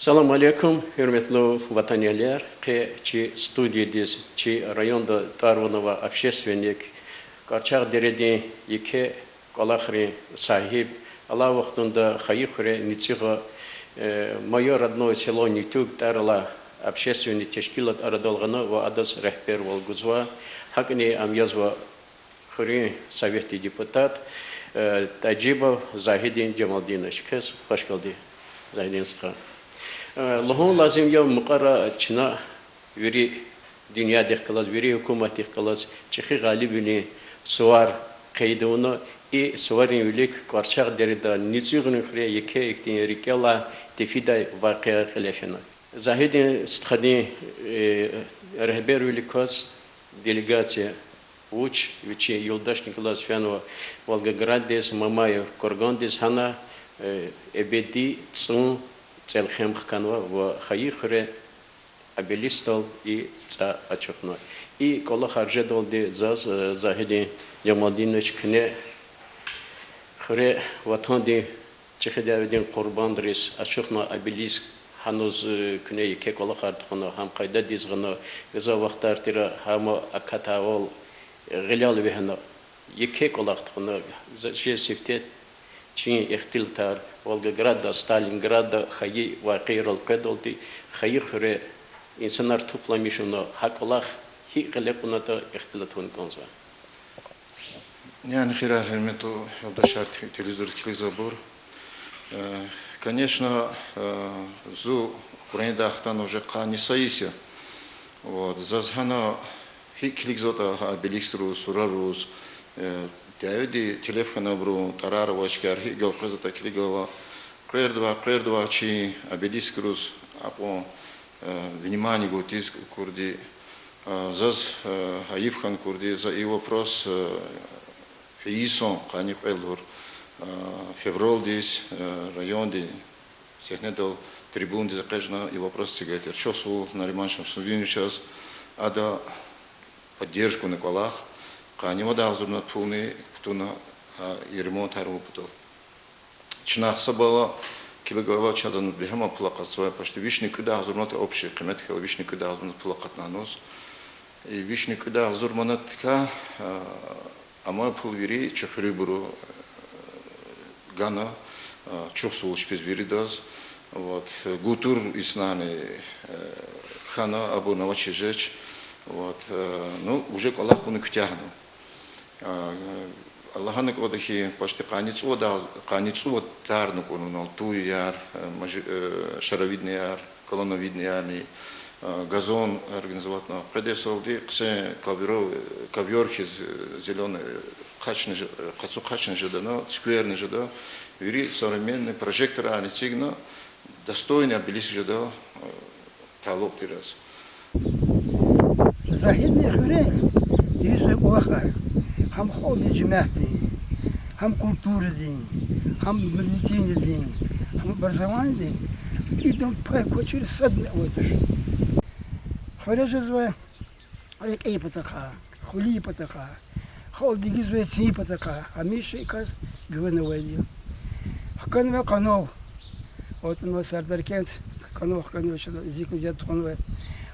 Salam alaikum, hürmetli vatandaşlar. Ki stüdyodayız, ki rayonda Tarvanova общественник, Karçak derede iki kalahri sahip, Allah vaktinde hayıhre nitiga мое родное село Нитюк тарла общественный тешкилат арадалгана ва адас рехбер волгузва хакни амязва хри советский депутат Таджибов Захидин Джамалдинович. Hoş geldin Захидин Стра. Лохун лазим я мукара чина вери dünya dehkalas veri hükümet dehkalas çeşi galibini suvar kaydını suvarın ülik karşık derida nizigün khre yeke ektin rikela tefida vakıa khilafına Zahidin stkani rehber ülikas делегация uç ve yoldaş Nikolas Fyanova Volgograd'des Mamayev Korgand'des hana ebedi tsun Целхем хканва в хаихре обелистол и ца ачухно. И кола харже долде заз Захидин Джамалдинович кне хре ватанди чехедавидин курбандрис ачухно обелиск хануз кне яке кола хартхно хам кайда дизгно гыза вактартира хамо акатавол гылял вехно яке кола хартхно же сифтет Чин ихтилтар Волгоград'da, Stalingrad'da hayı vakir oldu. Hayı hüre insanlar toplamış onu hak olarak hi gelip ona da ihtilatın konza. Yani хирар хермету обдашар телевизор забор. Конечно, зу Украина ахтан уже кани саиси. Вот зазхана hi кликзота белистру сурарус Тяюди телефона бру тарара вачкар хигел презата клигова прердва чи обелискрус апо внимание гутис курди заз хаифхан курди за и вопрос фейсон кани пелдур февралдис районди сехнедол трибунди закажна и вопрос сигатер чосу на реманшем сувин сейчас ада поддержку на колах кани вода зурнат пулни Туна и ремонт арупутал. Чинахса была килограмма чадан бихема плакат своя почти вишни куда зурнат общий кемет хел вишни куда зурнат плакат на нос и вишни куда зурманат ка ама пулвери чехрибру гана чухсул шпизвиридаз вот гутур иснани хана абу навачежеч вот ну уже Аллах он кутяхну Аллаханек одахи почти каницу тарну конунал туяр шаровидный яр колоновидный ярный газон организовать на предесолди все ковёрки зеленые хачный жадано скверный жадо вери современный прожектор анитигна достойный обелиск жадо талоп тирас Захидный хрен есть улахар هم خود جماعت دین هم کلتور دین هم ملیتین دین هم برزمان دین ایدم پای کوچر صد نوادش خارج از و یک ای پتاقا خلی پتاقا خال دیگه زوی تی پتاقا همیشه ایکاس گونه ویدی حکن و قانو وقتی سردار کند قانو شد زیکو جد قانو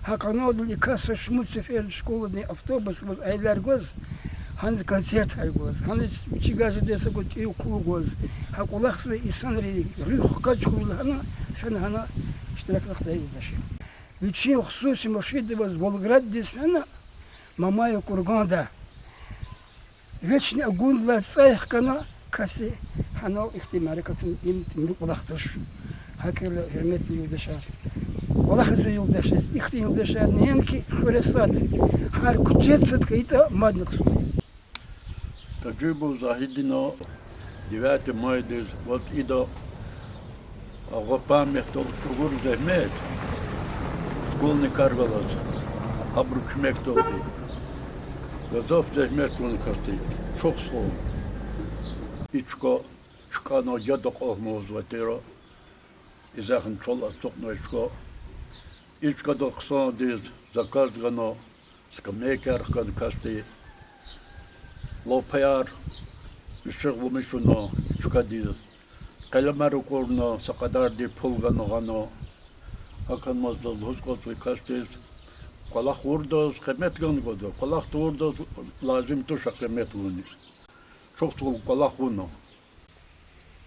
ها قانو دلی کاس شموت سفر شکول دی автобус was ایلر گوز Hans konzert goz, Hans çigazı dese go ku goz. Ha kulak ve insanları ruh kaç kulağına şuna hana iştiraklıkta yoldaşı. Bütün hususi mürşidi var Volgograd desene Mamayev Kurganda. Veçne gundla sayık kana kası hana ihtimali katın imtimlik kulaktaş. Hakirle hürmetli yoldaşlar. Kulak ve yoldaşlar, ihtim yoldaşlar neyin ki hüresat her kucetsat kayıta madnik sunuyor. Таджибов Захидино 9 мая вот идо Агопам мехтол кругур зехмет школьный карвалаз абрук мехтолди газов зехмет он карти çok слов içko çkano yadok olmaz vatero izahın çola çokno içko içko doksan diz zakardgano skameker kad kasti Лопаяр, шегумишуно, чукадил. Каламару корно, сакадар ди пулгано гано, Hakan Mazdal, Hoskot ve Kastet, Kolak vurdu, kıymet gönderdi. Kolak vurdu, lazım tuşa kıymet vurdu. Çok soğuk kolak vurdu.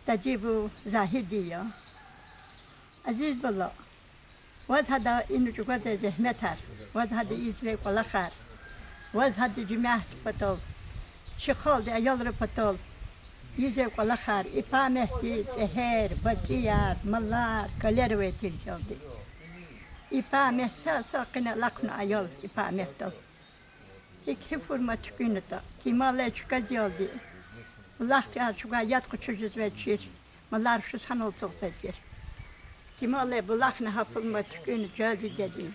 تجيبوا زاهدية عزيز بالله واد هذا إنه جواد زحمتها واد هذا يزوي ولا خير واد هذا جماعة بطل شخال دي أيال بطل يزوي ولا خير إقامة زهر بطيار ملار كلير ويتير جلدي إقامة ساقنا لكنا أيال إقامة تل يكفر ما تكينتا كما لا تكجلدي Allah ya şu gayet küçücük ve çir. Mallar şu sanol toktadır. Kimalle bulak ne hapılma tükün geldi dedi.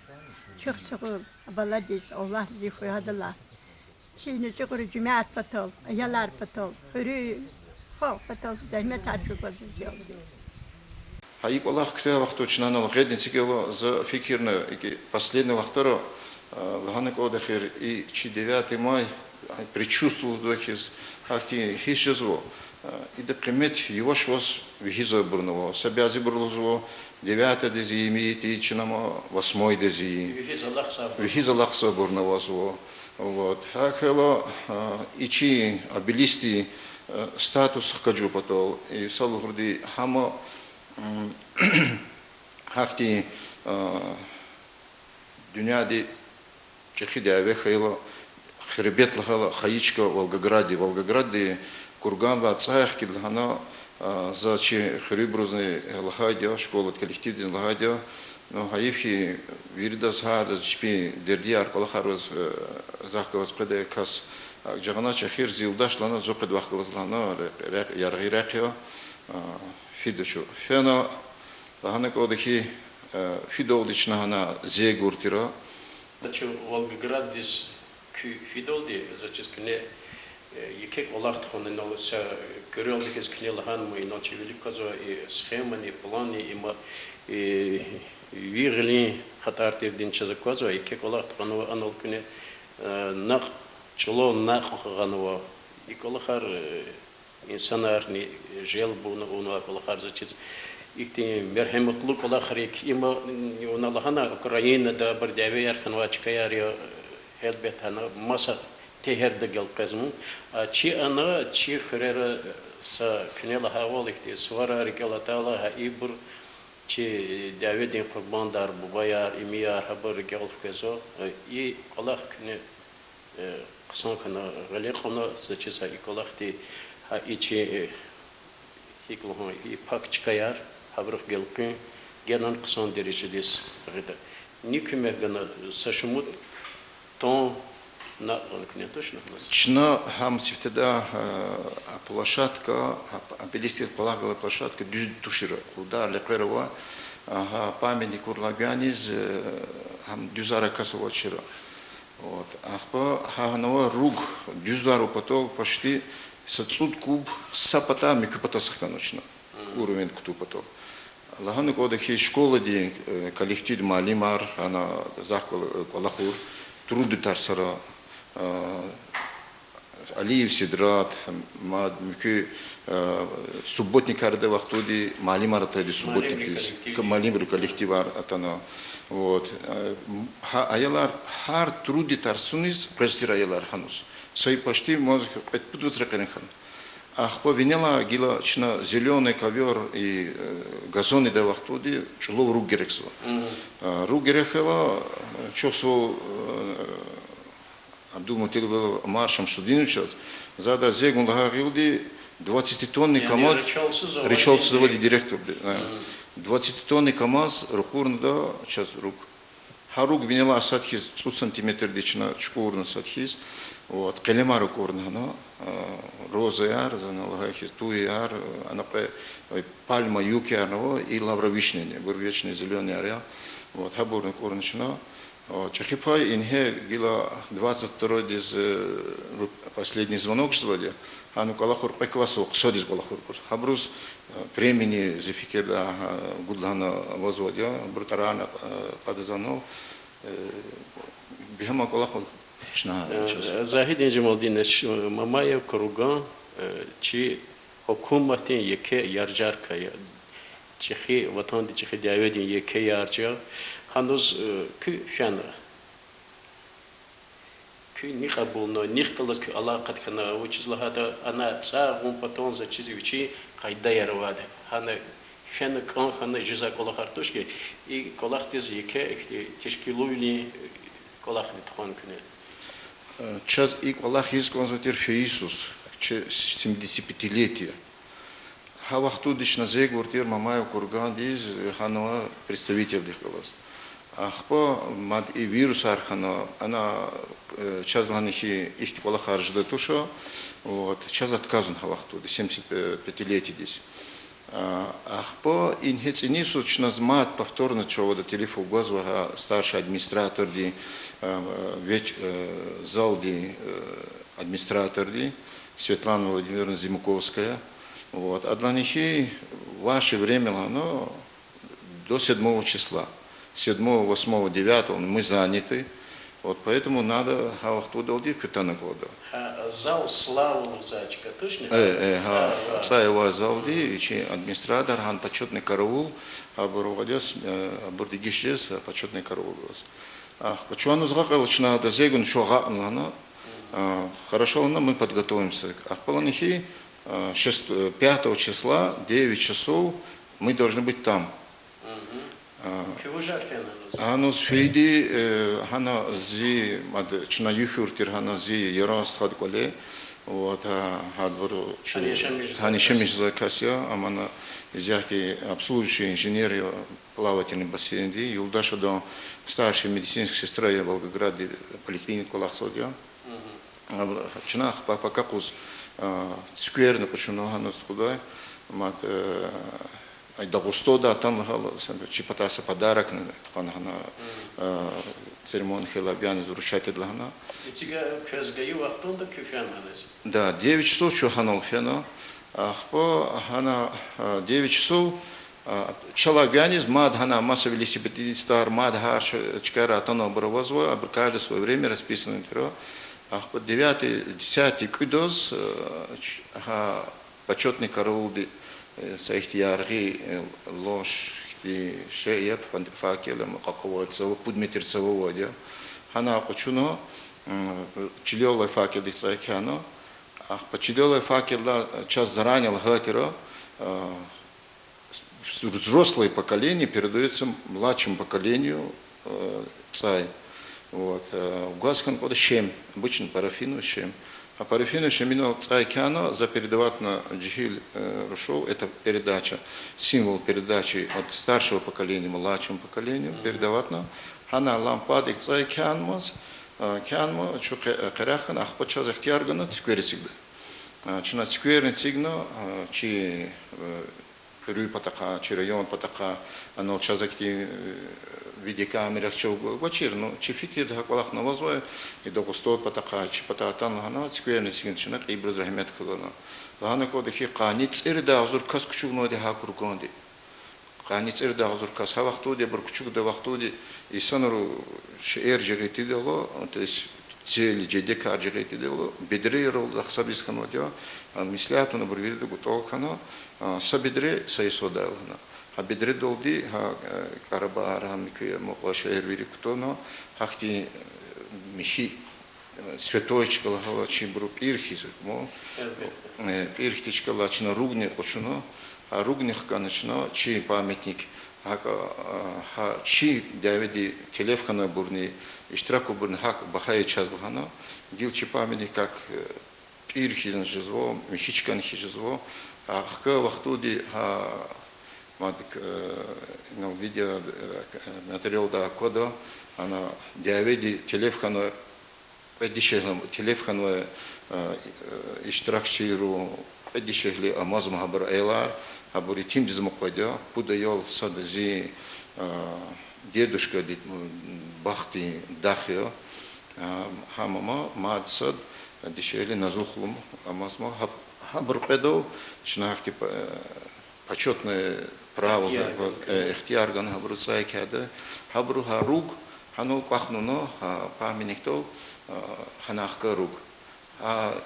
Çok sıkıl baladis Allah bizi koyadılar. Şimdi çıkır cemaat patol, ayalar patol, hürü, fal patol, zahmet açık pozisyon. Hayık Allah kütüğe vakti uçunan ol. Gedin sikelo за fikirne последний вахторо лаханек одахер и 9 май предчувствовал дохиз акти хишезво и да примет его швос вихизо бурново сабязи бурлозво 9 дези имеет и чинамо 8 дези вихизо лахса бурново зво вот хакело ичи абилисти статус хаджу потол и салухурди хамо hakti dünyada çeşitli ve hayla хребет лахала Хаичка Волгограде. Волгограде Курганла Цаях кидлхана за чи хрибрузный лахадио школа коллективный лахадио но хаивхи вирдас хадас чпи дердиар колахарыз захкавас преде кас жагана чахир зилдашлана зопед вахкалазлана яргирахио фидочу фена лаханек одахи фидолдична хана зегуртира Значи Волгоград дис Фидолди, значит, кне якек олахт хонен олса көрөлдүк эс кне лахан мы иначе великозо и схема и планы и вигли хатар тевдин чазакозо якек олахт хонен анол кне нак чуло нак ханова и колахар инсанарни жел буна уна колахар значит ихти мерхемутлук олахрик има уналахана Украинада бардяве арханвачкаярио elbet ana masa teherde gel kazmın çi ana çi xrera sa knela havolikti svara rikalata ha ibr çi davedin qurbandar bu bayar imiyar haber gel kazo i Allah kne qsan kana galiqona saçsa ikolakti ha içi hiklohon i pak çıkayar haber gelkin gelen qsan derecedis gıda nikme gana saşmut то на не точно. Чна хам севтеда площадка, апелистит полагала площадка düz тушира. Куда лекерова памятник урлаганиз хам düzара касовачира. Вот. Ахпа ханова руг düzару потол почти сацуд куб сапата микупата сахтаночна. Уровень куту потол. Лаханок одахи школа ди коллектив малимар она захкал лахур труды тарсара Алиев Сидрат мад мки субботникарда вахтоди малимарата ди субботник малимру коллективар атана вот аялар хар труды тарсунис престир аялар ханус сой почти может петпудус рекенхан ахпо винела гила чна зеленый ковер и газоны да вахтоди чулов рук герексо рук герехела чосо Думаю, ты был маршем Шудиновича, зада зегун лагарилди 20-тонный КАМАЗ, речался заводи директор, 20-тонный КАМАЗ, рукурн да, сейчас рук. Харук винила садхиз 100 сантиметр дична чкурна садхиз, вот, келема рукурна, но роза яр, зана лагахиз туи яр, она пальма юки яр, и лавровичный, бурвечный зеленый аря, вот, хабурный курнична. Чахипай инхе гила 22 диз последний звонок звали, а ну калахур пекласок содис калахур. Хабрус премини зефикерда гудлана возводя, брутарана падзано бихама калахур шна. Захидин Джамалдинович Мамаев Круган чи hükümetin yeke yarjarkaya чихи ватан ди чихи диаведин еке ярча ханус кü фян кü не хабулно не хталас кü алақат хана учизлахата ана ца гум патон за чизи учи қайда ярваде хана фян кан хана жиза колахартушки и колахтез еке тешкилуйни колахни тхон күне Час и колах из консультир Иисус, 75-летие. Хавахтудиш на зегвартир Мамаю Курган диз ханова представитель дихалас. Ахпо мад и вирус архана она час ланихи их колах аржда тушо, вот час отказан хавахтуди 75-летие здесь. Ахпо инхецинису чназмат повторно чего до телефон гозвага старший администратор ди зал ди администратор ди Светлана Владимировна Зимуковская. Вот. А для них ваше время, но до 7 числа. 7, 8, 9 мы заняты. Вот поэтому надо хавахту долди кютана года. Зал славу зачка, точно? Цаева залди, и администратор, хан почетный караул, абурвадес, абурдигишес, почетный караул. Почему згакал чна да зегун шога, хорошо, мы подготовимся. А в планихи 5 числа, 9 часов, мы должны быть там. Ано сфейди, хана зи, чна юхуртир, хана зи, ярас хадколе, вот, хадвору, ханишемиш закасия, амана зяхи обслуживающие инженеры плавательный бассейн, юлдаша до старшей медицинской сестры в Волгограде поликлинику Лахсодия. Чнах пока кус скверно почему хана скуда, мат Дагустода там чипатаса подарок на церемонию хилабян изрушать для хана. Да, 9 часов что ханал фена, по хана 9 часов человек мад хана масса велосипедистар мад харш чкара тано бровозво, а каждое свое время расписано интеро. По 9, 10 кудос почетный караул سایختی یارگی لوش ختی شیعه فاکیلم قاقوات سو پودمیتر سو وادیا هنا قچونا چلیول فاکیل سایکانو ах чلیول факела час заранее лгатера взрослое поколение передается младшему поколению цай вот в газхан под шем обычно парафину шем. А парафину шемино цайкяно за передавать на джихиль рушов это передача, символ передачи от старшего поколения младшему поколению передавать на хана лампадик цайкянмос кянмо чукаряхан ахпача захтиаргана скверсигда. Чина скверный сигно чи Перуй патака, чи район патака, оно чазакти видеокамерах чего гочир, но чи фикир да колах навозой и до густот патака, чи пататан хана скверный сигн чинак и бразрахмет кулана. Лана кода хи каниц ирда азур кас кучугно де хакур конди. Каниц ирда азур кас хавахту де буркучуг де вахту де и сонору шер жигити дело, то есть цели джедека аржигити дело, бедре рол захсабис хано де, мисляту на бурвиде готов хано. Сабидре сайсодална. А бедре долди караба арамики моклашер вирикутоно хахти михи святоечка лагала чибру пирхиз мо пирхтичка лачна ругне очуно а ругних каначно чи памятник чи давиди телефона бурни иштраку бурни хак бахай чазлхана дил чи памятник как пирхиз жезво михичкан хижезво Ахка вахтуди мадик на видео материал да кода она диаведи телефону педишехлем телефону иштракширу педишехли амазм хабар эйлар хабури тим дизмоквадя пудаял садази дедушка дит бахти дахио хамама мадсад дишели назухлум амазма Хабрпедов, чинахти почетное право, ихтиарган хабруцайкада, хабруха рук, ханул пахнуно, памятник тол, ханахка рук. А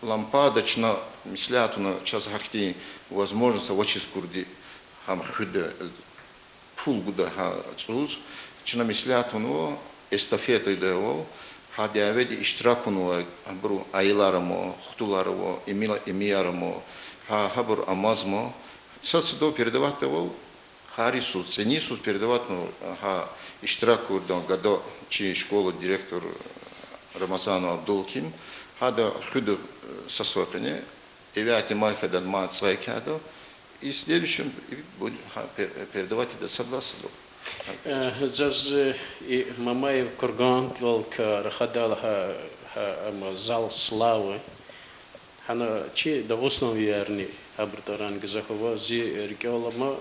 лампадочно мислятуно час хахти возможность в очи скурди хам худ пул буда ха цуз чина мислят оно эстафета идео ха диаведи иштиракуну абру айларамо хутуларамо эмиарамо ха хабур амазмо сацдо передавать его харису ценису передавать ну ха иштираку до года чи школа директор Рамазану Абдулким хада худ сосотане девятый майхадан ма цвайкадо и следующим передавать это согласно. Заз и Мамаев Курган только рахадал зал славы. Хана чи до основы ярни абртаран газахова зи реколама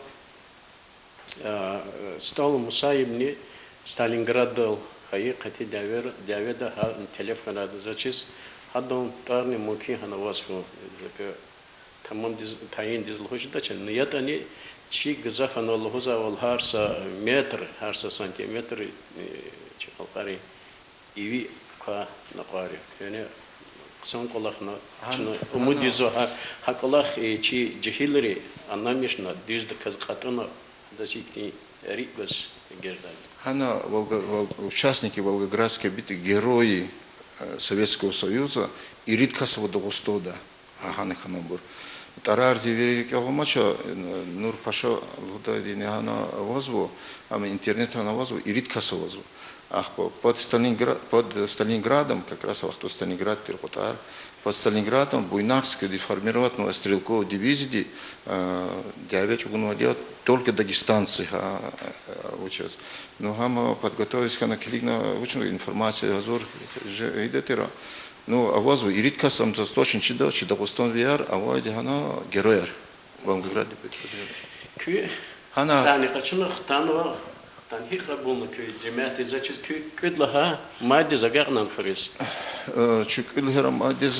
стал Мусаибни Сталинград дал хай кати даведа телефон ада зачис хадон тарни муки хана васфу tamam tayin dizil hoşda çen niyatani çi gazafan Allah'uza ol harsa metr harsa santimetr çıkalqari ivi ka naqari yani qsan qolaqna şunu umud dizo ha qolaq çi cehilleri anlamışna düzde qatına da çikni рикос гердан. Хана участники Волгоградской битвы, герои Советского Союза, и Риткасова Дагустода, Аханы Ханабур. Тарар зиверик ялмача Нур Паша Лудайдин Хана возву, а интернет на возву, и Риткасова возву. Ах, под Сталинградом, как раз в Сталинград, Тирхотар, под Сталинградом Буйнакская деформированная стрелковая дивизия, девять угнал делать только дагестанцы учат. Но мы подготовились к накликна ученую информацию, азур идет. Ну, а возву и редко сам засточен чидал, чидапустон виар, а вот она героер в Волгограде. Она. Тани качнах тану. Танхи хабун күй жемати зачис күй кыдлаха мади загарнан хрис. Чукылхера мадиз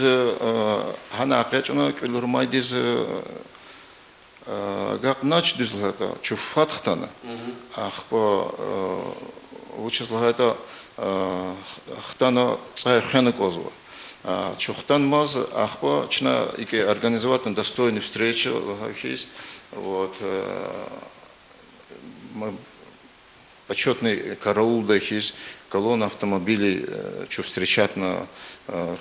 хана качна кылхер мадиз гакнач дизлхата чуфатхтана. Ах по учислхата хтана цайхана козва. Чухтан маз ах по чна ике организовать достойную встречу хис вот почетный караул дахис колонна автомобилей что встречать на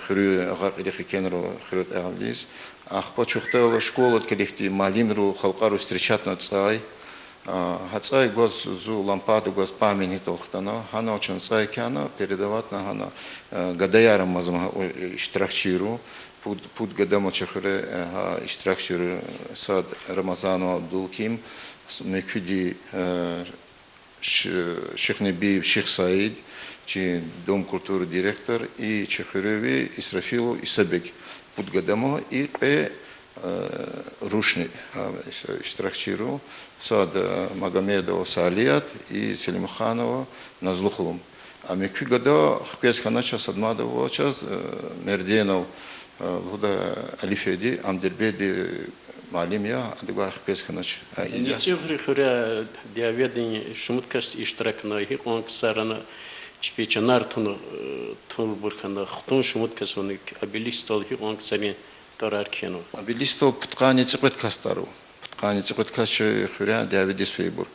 хрю агак кенру хрю авлис ах почухтала школа коллектив малимру халкару встречать на цай хацай гоз зу лампаду гоз памяти тохтана хана очень цай кяна передавать на хана гадаярам мазма ishtirakchiru пут гадамо чахре ishtirakchiru сад Рамазану Абдулким мекуди Шехнебиев Шех Саид, чи Дом культуры директор, и Чехуреви, Исрафилу, Исабек, Путгадамо, и П. Рушни, Ishtirakchiru, Сад Магомедова Саалият и Селимханова Назлухулум. А меку года хкес ханача садмадова час Мерденов, Луда Алифеди, Амдербеди, Малимия, адыга хкес ханач. Инициативы хуря диаведин шумуткас иштиракна хикон ксарана чпечанар тун бурхана хтун шумуткас оник абилистол хикон ксарин тарар кено. Абилистол путкани цепеткастару. Путкани цепеткас хуря диаведис фейбур.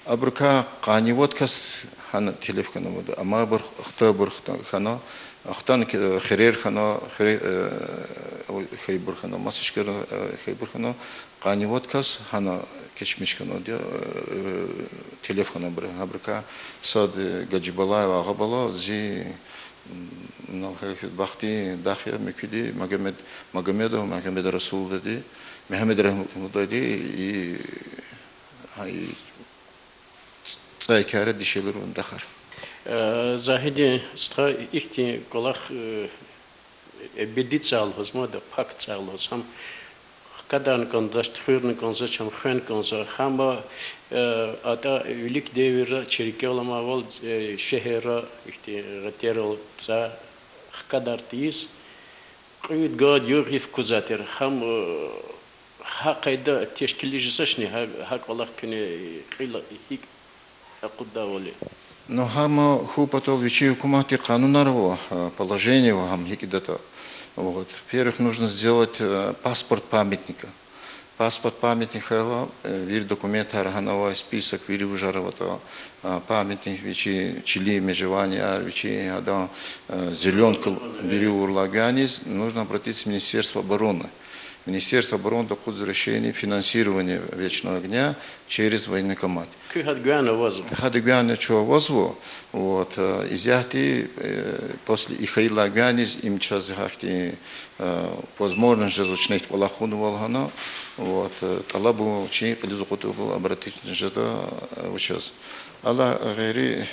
Абрука кани водкас хана телефона мода. Ама бур хтабур хана Ахтан херер хана хейбур хана масышкер хейбур хана кани водкас хана кечмиш хана де телефона брабрка сад Гаджибалаева агабала зи нахеф бахти дахя мекуди Магомедов Магомед Расул dedi Мехмед Рахмутуллах dedi и ай цайкаре дишелер ундахар Захиди ста ихти колах бедицал возможно пакцал сам кадан кондашт хурн конзачам хэн конза хама ата велик девира черкелама вол шехера ихти ратерол ца кадартис قيد قاد يغيف كوزاتر خم حقيدا تشكيل جسشني هاك والله كني قيل هيك أقدا ولي Но хама хупатол вичи кумати канунарво положение хам хикидата. Вот. Во-первых, нужно сделать паспорт памятника. паспорт памятник хела, вир документ аргановой список вири ужаровато памятник вичи чили межевания вичи ада зеленка вири урлаганис, нужно обратиться в Министерство обороны. Министерство обороны доходит решение финансирования Вечного огня через военкомат. Хадыгана чего возву, вот, изяхти после Ихаила Ганис им час захти возможность различных полахуну волгана, вот, талабу чи полизухоту обратиться жада учас. Алла гайри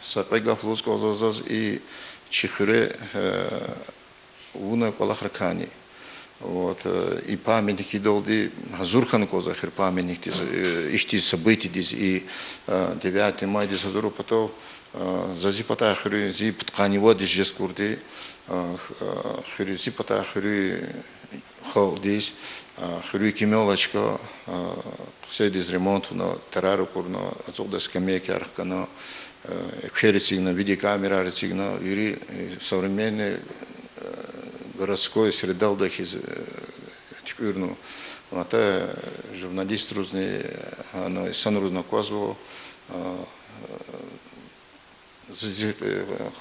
сапайгав лузко зазаз и чихре уна полахракани. Вот, и памятники долды Хазурхан Козахир памятник ихти событий и 9 мая десадуру потом зази патахри зи птханива дижес курди хри зи патахри холдис хри кимелочка седис ремонт на тарару курно азода скамейки аркана хересигна видеокамера сигна юри современный городской среда удахиз теперь ну это журналист рузный она санрузна козво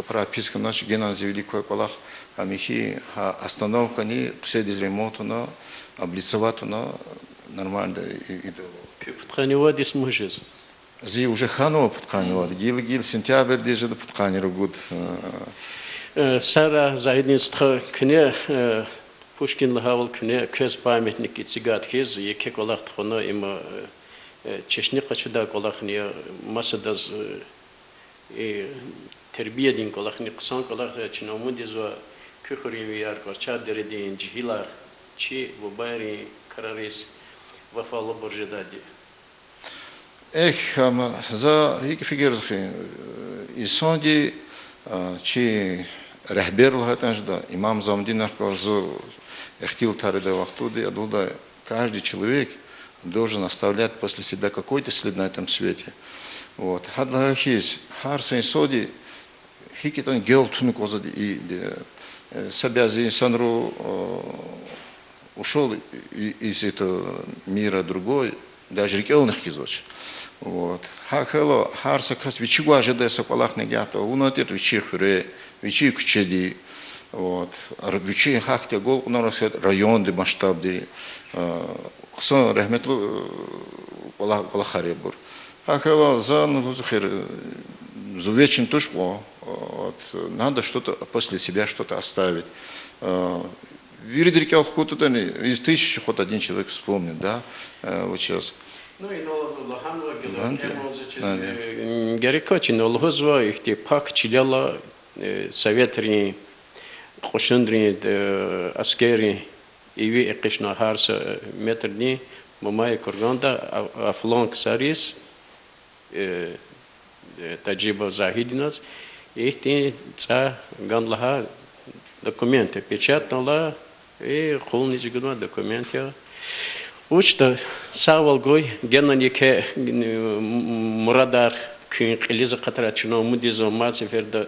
прописка наша геназия великого колах амихи остановка не все ремонту на облицовато на нормально и Птханева дис мужез. зи уже ханова птханева гил сентябрь деже да птханеру год Сара заидинстха кне Пушкин лахавал кне көз памятник ицигат хез еке колах тхоно има чешни качуда колахни масадаз и тербиядин колахни ксан колах чиномудизва көхри яр корча дередин жихилар чи вобари карарис вафало боржедади. Эх, за хики фигерзхи исонди чи рахбер лхатанжда имам Замдин ахказу эхтил тарида вахтуди адуда каждый человек должен оставлять после себя какой-то след на этом свете. Вот. Хадлахис харсен соди хикитан гел туну козади и сабязи санру ушел из этого мира другой, даже рекелных кизоч. Вот. Хахело харса кас вичигу ожидается колах негято, унатир вичихре, вичи кучеди. Вот. Вичи хахте гол унарасет район де масштаб де. Хсан рахметлу колахаребур. Хахело зан гузухер зувечен тушко. Надо что-то после себя что-то оставить. Виридрике алхуту из 1000 хоть один человек вспомнит, да, вот сейчас. Ну и лоханва герекочин олхозва ихти пак чиляла советрни хошундри аскери иви экишна харса метрни мамай курганда афлонг сарис таджиба захидинас ихти ца ганлаха документы печатала и холничгуна документы учта савалгой геннанике мурадар кин қилиза қатарачно мудизо мацеферда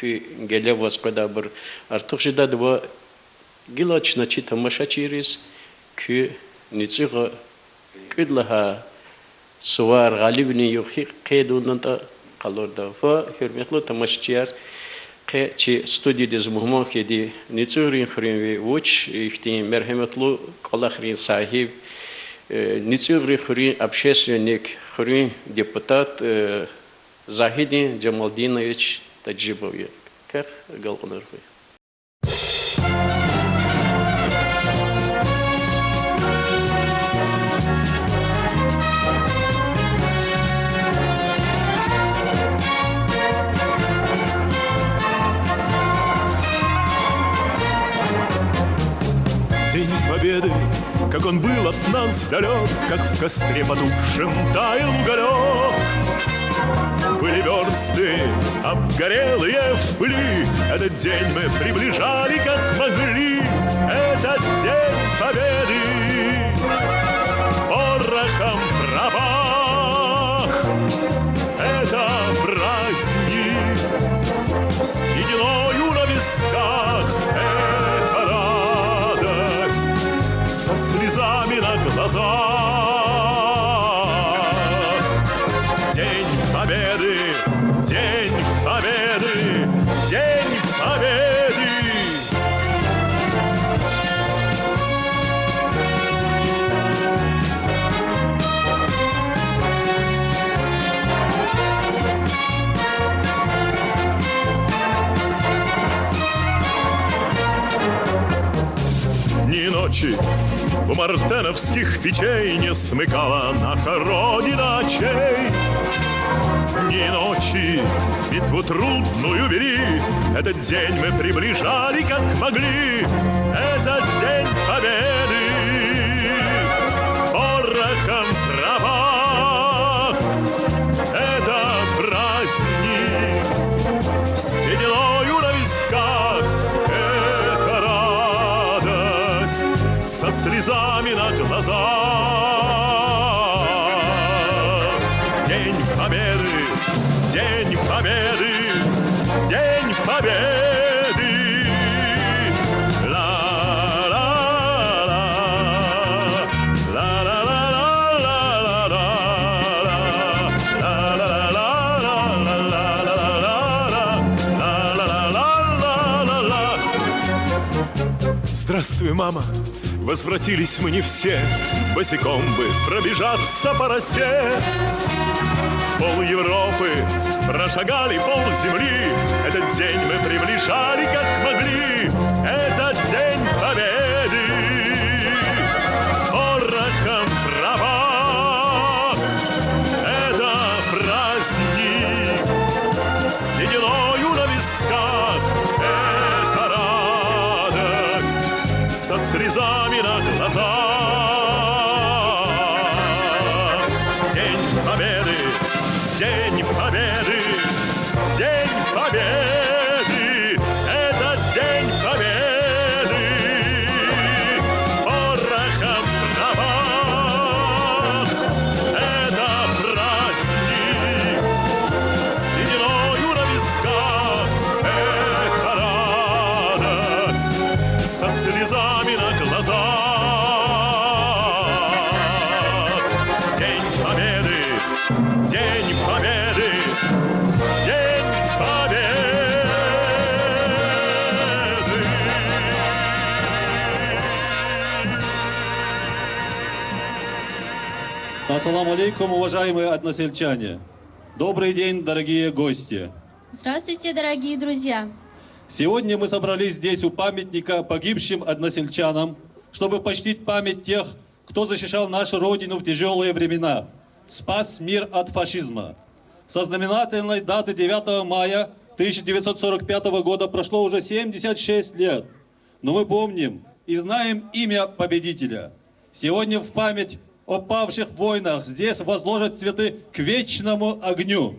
ки гелевас кода бір артықшыда два гилачна чита машачирис ки ницыга кыдлаха суар галибни юхи қедунанта қалорда фа хөрметлі тамашчияр чи студии дез мухман хеди ницурин хринви уч ихти мерхеметлу колахрин сахиб ницурин хрин общественник хрин депутат Захидин Джамалдинович Таджибович. Как галонархуй. День победы, как он был от нас далек, как в костре потухшем таял уголек. Были версты обгорелые в пыли, этот день мы приближали как могли. Этот день победы порохом пропах. Это праздник с сединою на висках. Это радость со слезами на глазах. ночи у мартеновских печей не смыкала наша Родина очей. Дни и ночи битву трудную вели, этот день мы приближали как могли, этот день победы. Порохом трава, это праздник, сединою на висках, это радость со слезами на глазах. День победы, день победы, день победы. Здравствуй, мама, возвратились мы не все, босиком бы пробежаться по росе. Пол Европы прошагали, пол земли, этот день мы приближали как могли, этот день победы. Порохом права, это праздник, сединою на висках, это радость со слезами на глазах. День победы, день победы, день победы, это день победы. Порохом трава, это праздник, сединою на висках, это радость со слезами на глазах. День победы, день победы, день победы. Ассаламу алейкум, уважаемые односельчане. Добрый день, дорогие гости. Здравствуйте, дорогие друзья. Сегодня мы собрались здесь у памятника погибшим односельчанам, чтобы почтить память тех, кто защищал нашу Родину в тяжелые времена, спас мир от фашизма. Со знаменательной даты 9 мая 1945 года прошло уже 76 лет, но мы помним и знаем имя победителя. Сегодня в память о павших войнах здесь возложат цветы к вечному огню.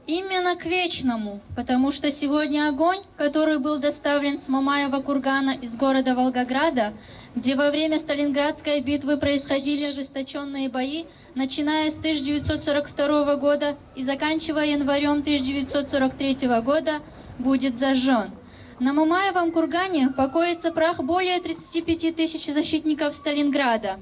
Именно к вечному, потому что сегодня огонь, который был доставлен с Мамаева кургана из города Волгограда, где во время Сталинградской битвы происходили ожесточенные бои, начиная с 1942 года и заканчивая январем 1943 года, будет зажжен. На Мамаевом кургане покоится прах более 35 тысяч защитников Сталинграда.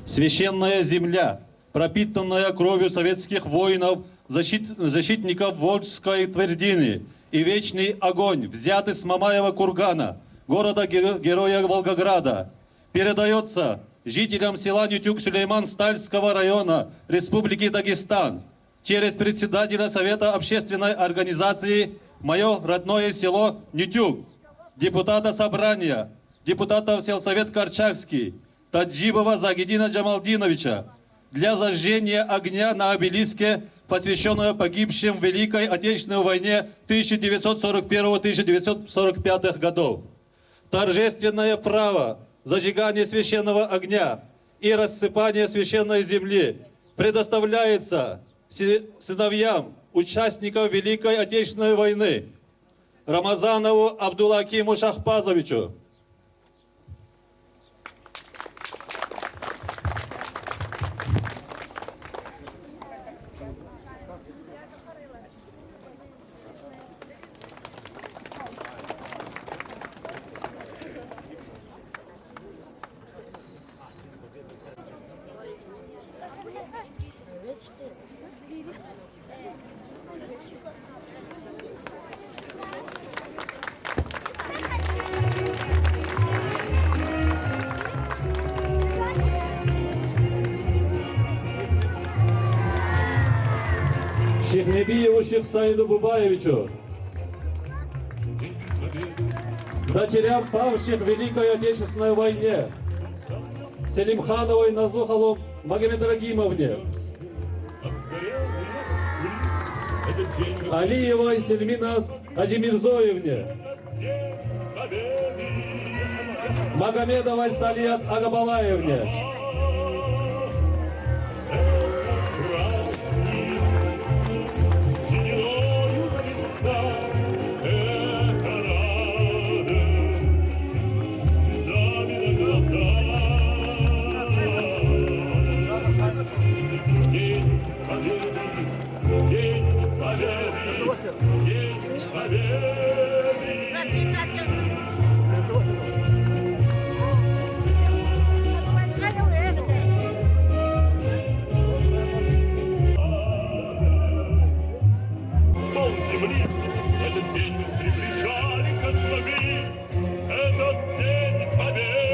Священная земля, пропитанная кровью советских воинов, защитников Волжской твердыни и вечный огонь, взятый с Мамаева кургана, города-героя Волгограда, передается жителям села Нютюг Сулейман-Стальского района Республики Дагестан через председателя Совета общественной организации «Мое родное село Нютюг», депутата собрания, депутата в сельсовет Корчагский, Таджибова Загидина Джамалдиновича, для зажжения огня на обелиске, посвященного погибшим в Великой Отечественной войне 1941-1945 годов. Торжественное право зажигания священного огня и рассыпания священной земли предоставляется сыновьям участников Великой Отечественной войны Рамазанову Абдулакиму Шахпазовичу. Шехнебиеву Шехсаиду Бубаевичу. дочерям павших в Великой Отечественной войне, Селимхановой Назлухалу Магомедрагимовне, Алиевой Сельминас Аджимирзоевне, Магомедовой Салият Агабалаевне, земли. Этот день мы приближали, как могли. Этот день победы.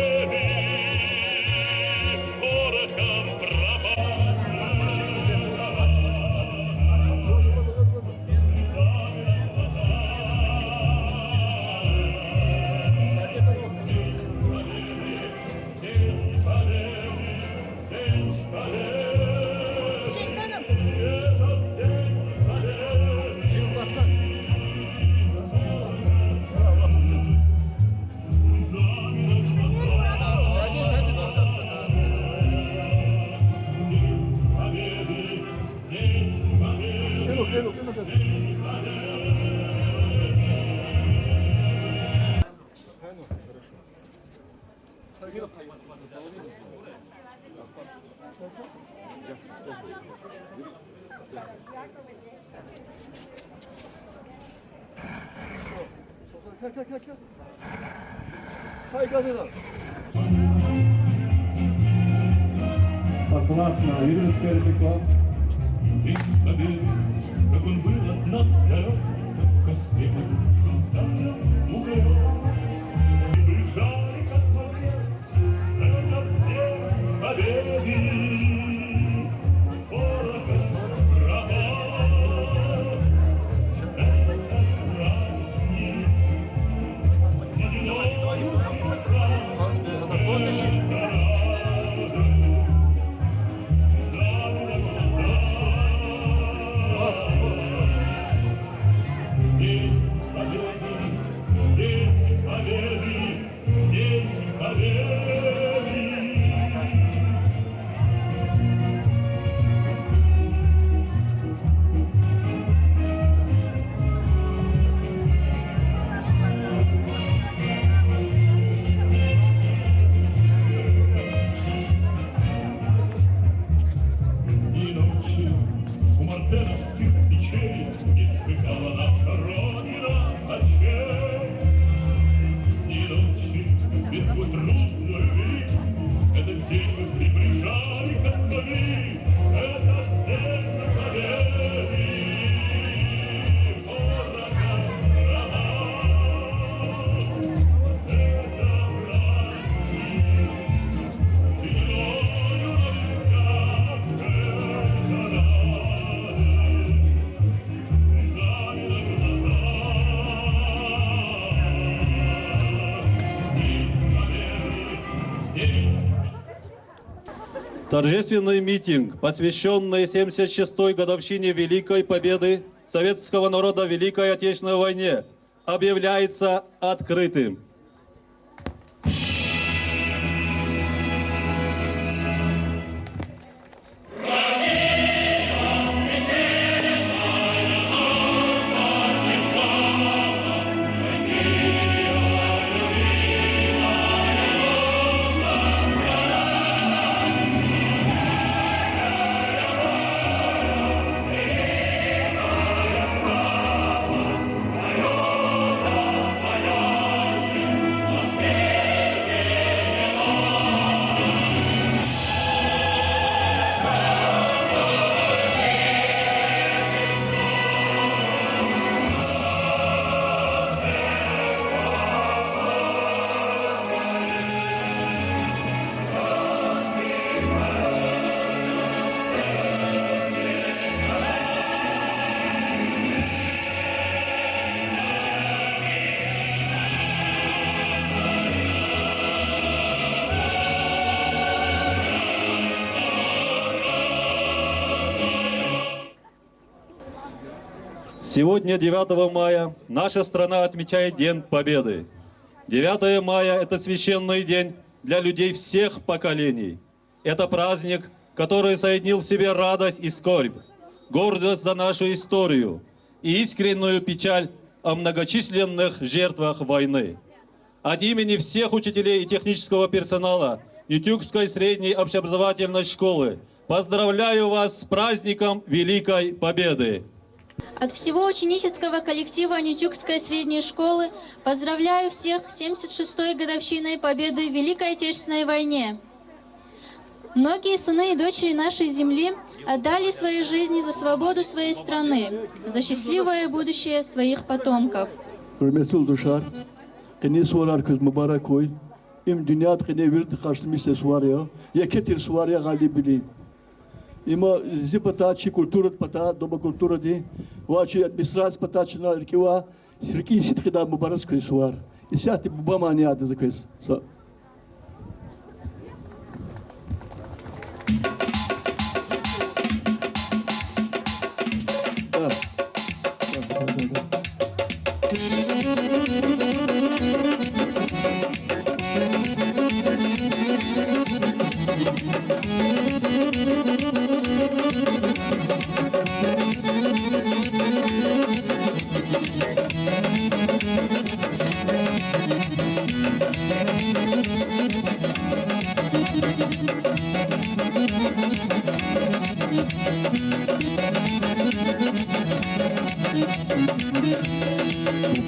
Порохом Классно, видишь, теперь стекло? День победы, как он был от нас далек, как в костре уголек. Приближали, как смотрел, этот день победы. Порохом рабов, этот радостный, сединою Торжественный митинг, посвященный 76-й годовщине Великой Победы советского народа в Великой Отечественной войне, объявляется открытым. Сегодня, 9 мая, наша страна отмечает День Победы. 9 мая – это священный день для людей всех поколений. Это праздник, который соединил в себе радость и скорбь, гордость за нашу историю и искреннюю печаль о многочисленных жертвах войны. От имени всех учителей и технического персонала Нитюкской средней общеобразовательной школы поздравляю вас с праздником Великой Победы! От всего ученического коллектива Нитюкской средней школы поздравляю всех с 76-й годовщиной победы в Великой Отечественной войне. Многие сыны и дочери нашей земли отдали свои жизни за свободу своей страны, за счастливое будущее своих потомков. Hürmetli oluşlar, kene suarar kız mübarek koy. İm dünyat kene vird karşımışsa suarya, ya ketir suarya galibili. İma zipata çi kulturat pata, doba kultura di, va çi administras pata çina irkiwa, sirki sit kida mübarek koy suar. İsyati bu mani adı zakız.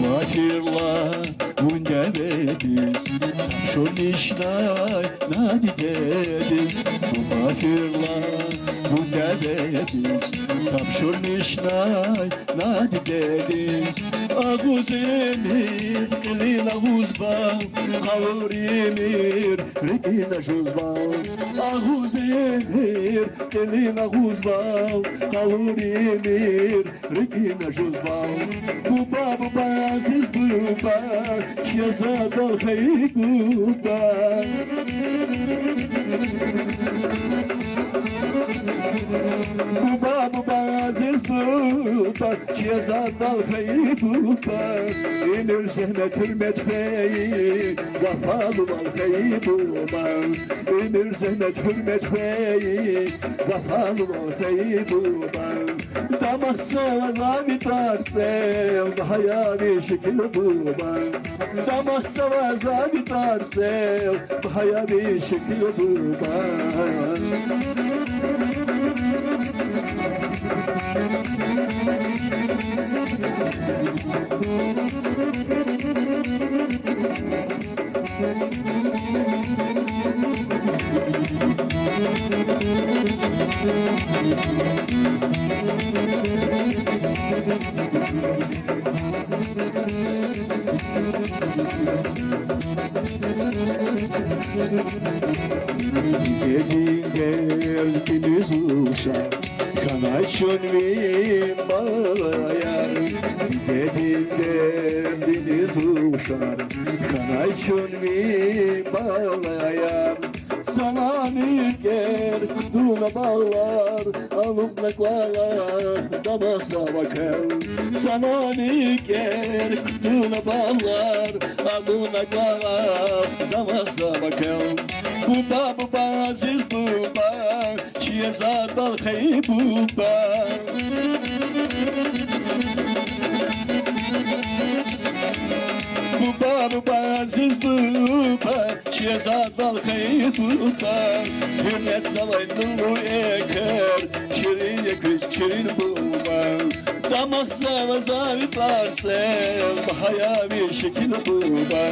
Bakırla mündebediz, şunişnay nadidediz. Bakırla mündebediz, şunişnay nadidediz. Ağuz emir, elin ağuz bağ, kavur emir, rekina juzba. Ağuz emir, elin ağuz bağ, kavur emir, rekina juzba. Buba buba siz buba, şezada hey buba. Buba buba siz buba, şezada hey buba. Emir zahmet hürmet hey, gafalı val hey buba. Emir zahmet hürmet hey, gafalı val hey buba. Damak savaza biterse, bahaya bir şekil bulma. Damak savaza biterse, bahaya bir şekil bulma. Gelin geldiniz uşak, kanay çönmeyim bağlayar. Gelin geldiniz uşak, kanay çönmeyim bağlayar. Sana niger, duna bağlar, alımlaklar, damasa bakar. Sana niger, duna bağlar, alımlaklar, damasa bakar. Buba buba siz buba, şiyazat bal hey buba. Buba buba siz buba, şiyazat bal hey buba. Hürmet zavaylı eker, şirin yakış şirin buba. Damak zavaza biterse, bahaya bir şekil buba.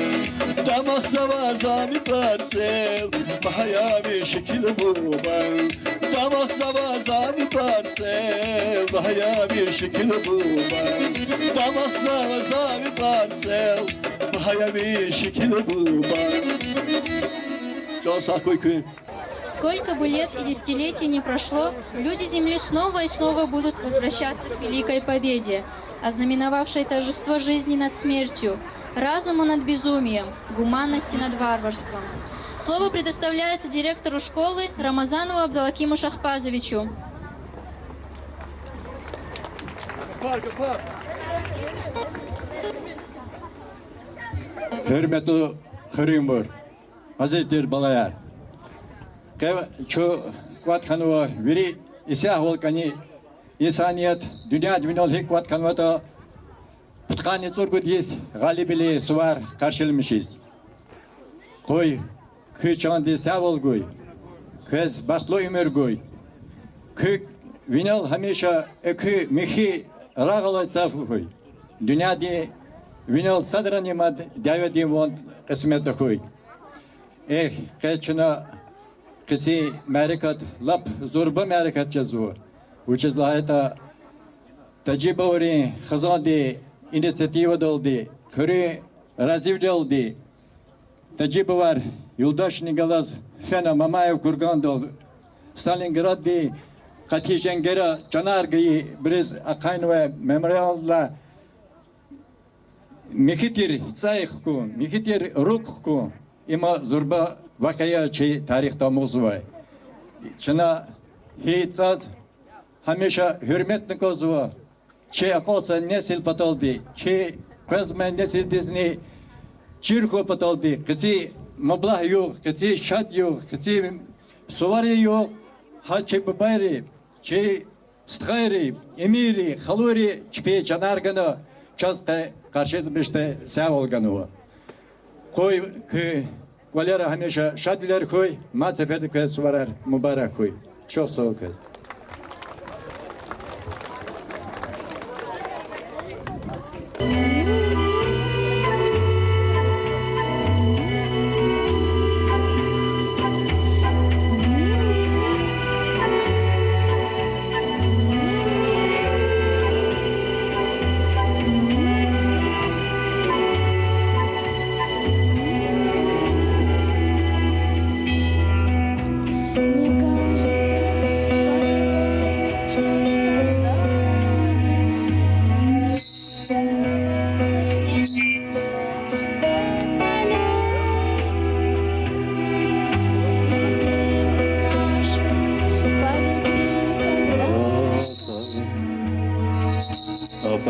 Damak zavaza biterse, bahaya bir şekil buba. Damak zavaza biterse, bahaya bir şekil buba. Damak zavaza biterse, bahaya bir şekil buba. Çok sağ koy. Сколько бы лет и десятилетий не прошло, люди Земли снова и снова будут возвращаться к великой победе, ознаменовавшей торжество жизни над смертью, разуму над безумием, гуманности над варварством. Слово предоставляется директору школы Рамазанову Абдалакиму Шахпазовичу. Парк. hürmetli hürümür, azizdir balayar. Şu kuatkanı veri isah volkani insaniyet dünya dünyal hik kuatkanı da putkani sorgudiyis galibili suvar karşılamışız. Koy kıçan sağ ol koy. Kız baklı ömür koy. Kı vinal hamisha ekı mihi rağla safı koy. Dünyada vinal sadrani mad daveti von kısmet koy. Kaçına kısi merikat lap zorba merikat cezur. Uçuz lahayta tecrübe khazandi inisiyativa doldi. Kırı raziv doldi. Tecrübe var. Yoldaş Nigalaz Fena Mamayev Kurgan dol. Stalingrad'di Katijengera Canargı'yı Briz Akayn ve Memorial'la Mikitir Tsayık ku, Mikitir Ruk ku. İma zurba vakaya çi tarihta muzvay. Çına hitsaz hamisha hürmetli kozva. Çi akolsa nesil patoldi. Çi kızmen nesil dizni çirko patoldi. Kısi mablah yok, kısi şat yok, kısi suvari yok. Haçı babayri, çi stkayri, emiri, haluri, çipi canargana çaska karşılamıştı sağ olganı. Koy ki Valera hamisha şadbiler koy, mazeferde kız varar mübarek koy. Çok sağ ol kız.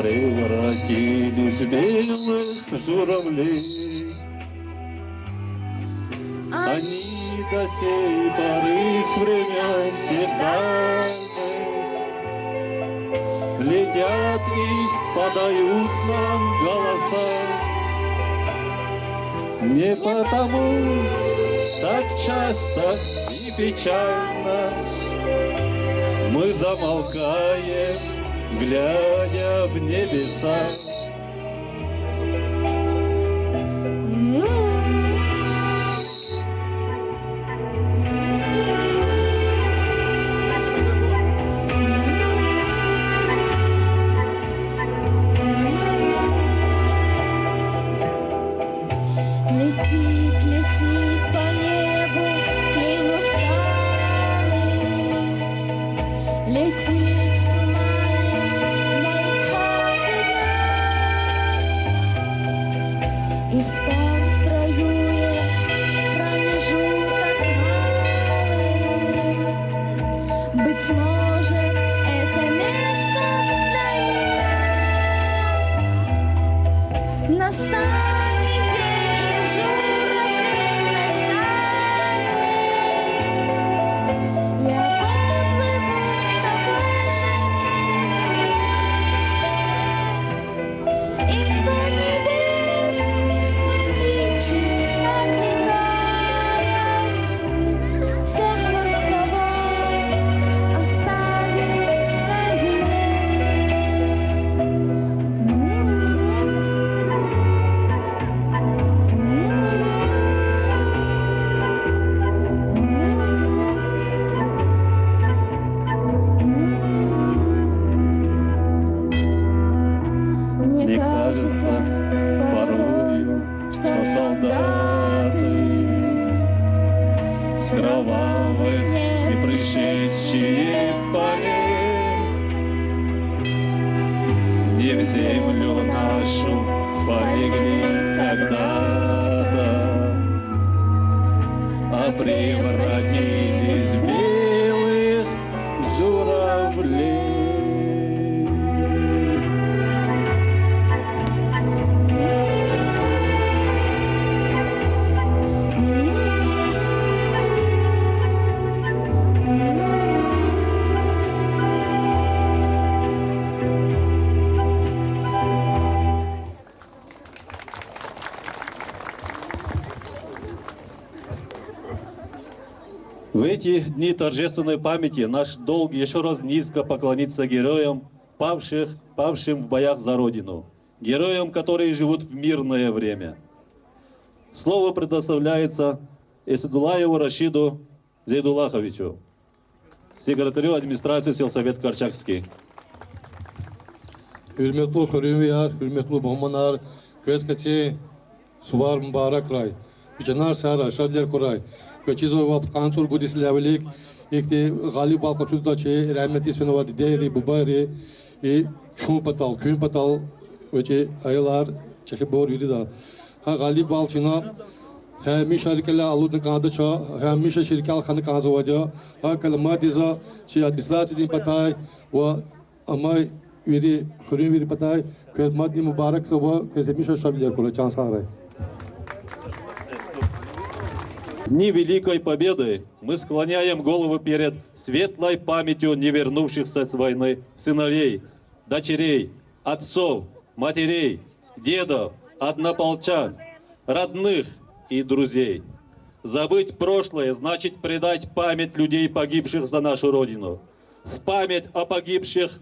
Превратились в белых журавлей. Они до сей поры с времен тех дальних летят и подают нам голоса. Не потому так часто и печально мы замолкаем, глядя в небеса. Летит, летит по небу клин усталый, летит в тумане на исходе дня. И в том строю есть промежуток малый. Быть может, это место для меня настанет день, и журавли настаивают. Я поплыву в такой же земле. Из-под небес мы птичьи окликаясь, всех ласково оставим на земле. Мне кажется порою, что солдаты с кровавых и пришедшие полей не в землю нашу полегли когда-то, а превратились в белых журавлей. эти дни торжественной памяти наш долг еще раз низко поклониться героям, павшим в боях за Родину, героям, которые живут в мирное время. Слово предоставляется Эсадулаеву Рашиду Зейдуллаховичу, секретарю администрации сельсовет Корчакский. Hürmetli Hürriyar, hürmetli Bohmanar, Kötkaçı, Suvar Mübarek Ray, Gücenar Sara, Şadler Koray, Köçizo Vapt Kansur Gudis Levelik, İkti Galip Balkaçudaçı, Rahmetli Svenovat Deri, Bubari, Çun Patal, Kün Patal, Öçe Aylar, Çekibor Yudida. Ha Galip Balçına, hem şirketler aludun kandıça, hem şirketler kandı kanzavaca, ha kalmatiza, çi administrasyon patay, ve ama Вери, хурим вери патай, квет мадни мубарак сава, квет миша шабилер кура чансарай. В дни Великой Победы мы склоняем голову перед светлой памятью невернувшихся с войны сыновей, дочерей, отцов, матерей, дедов, однополчан, родных и друзей. Забыть прошлое значит предать память людей, погибших за нашу Родину. В память о погибших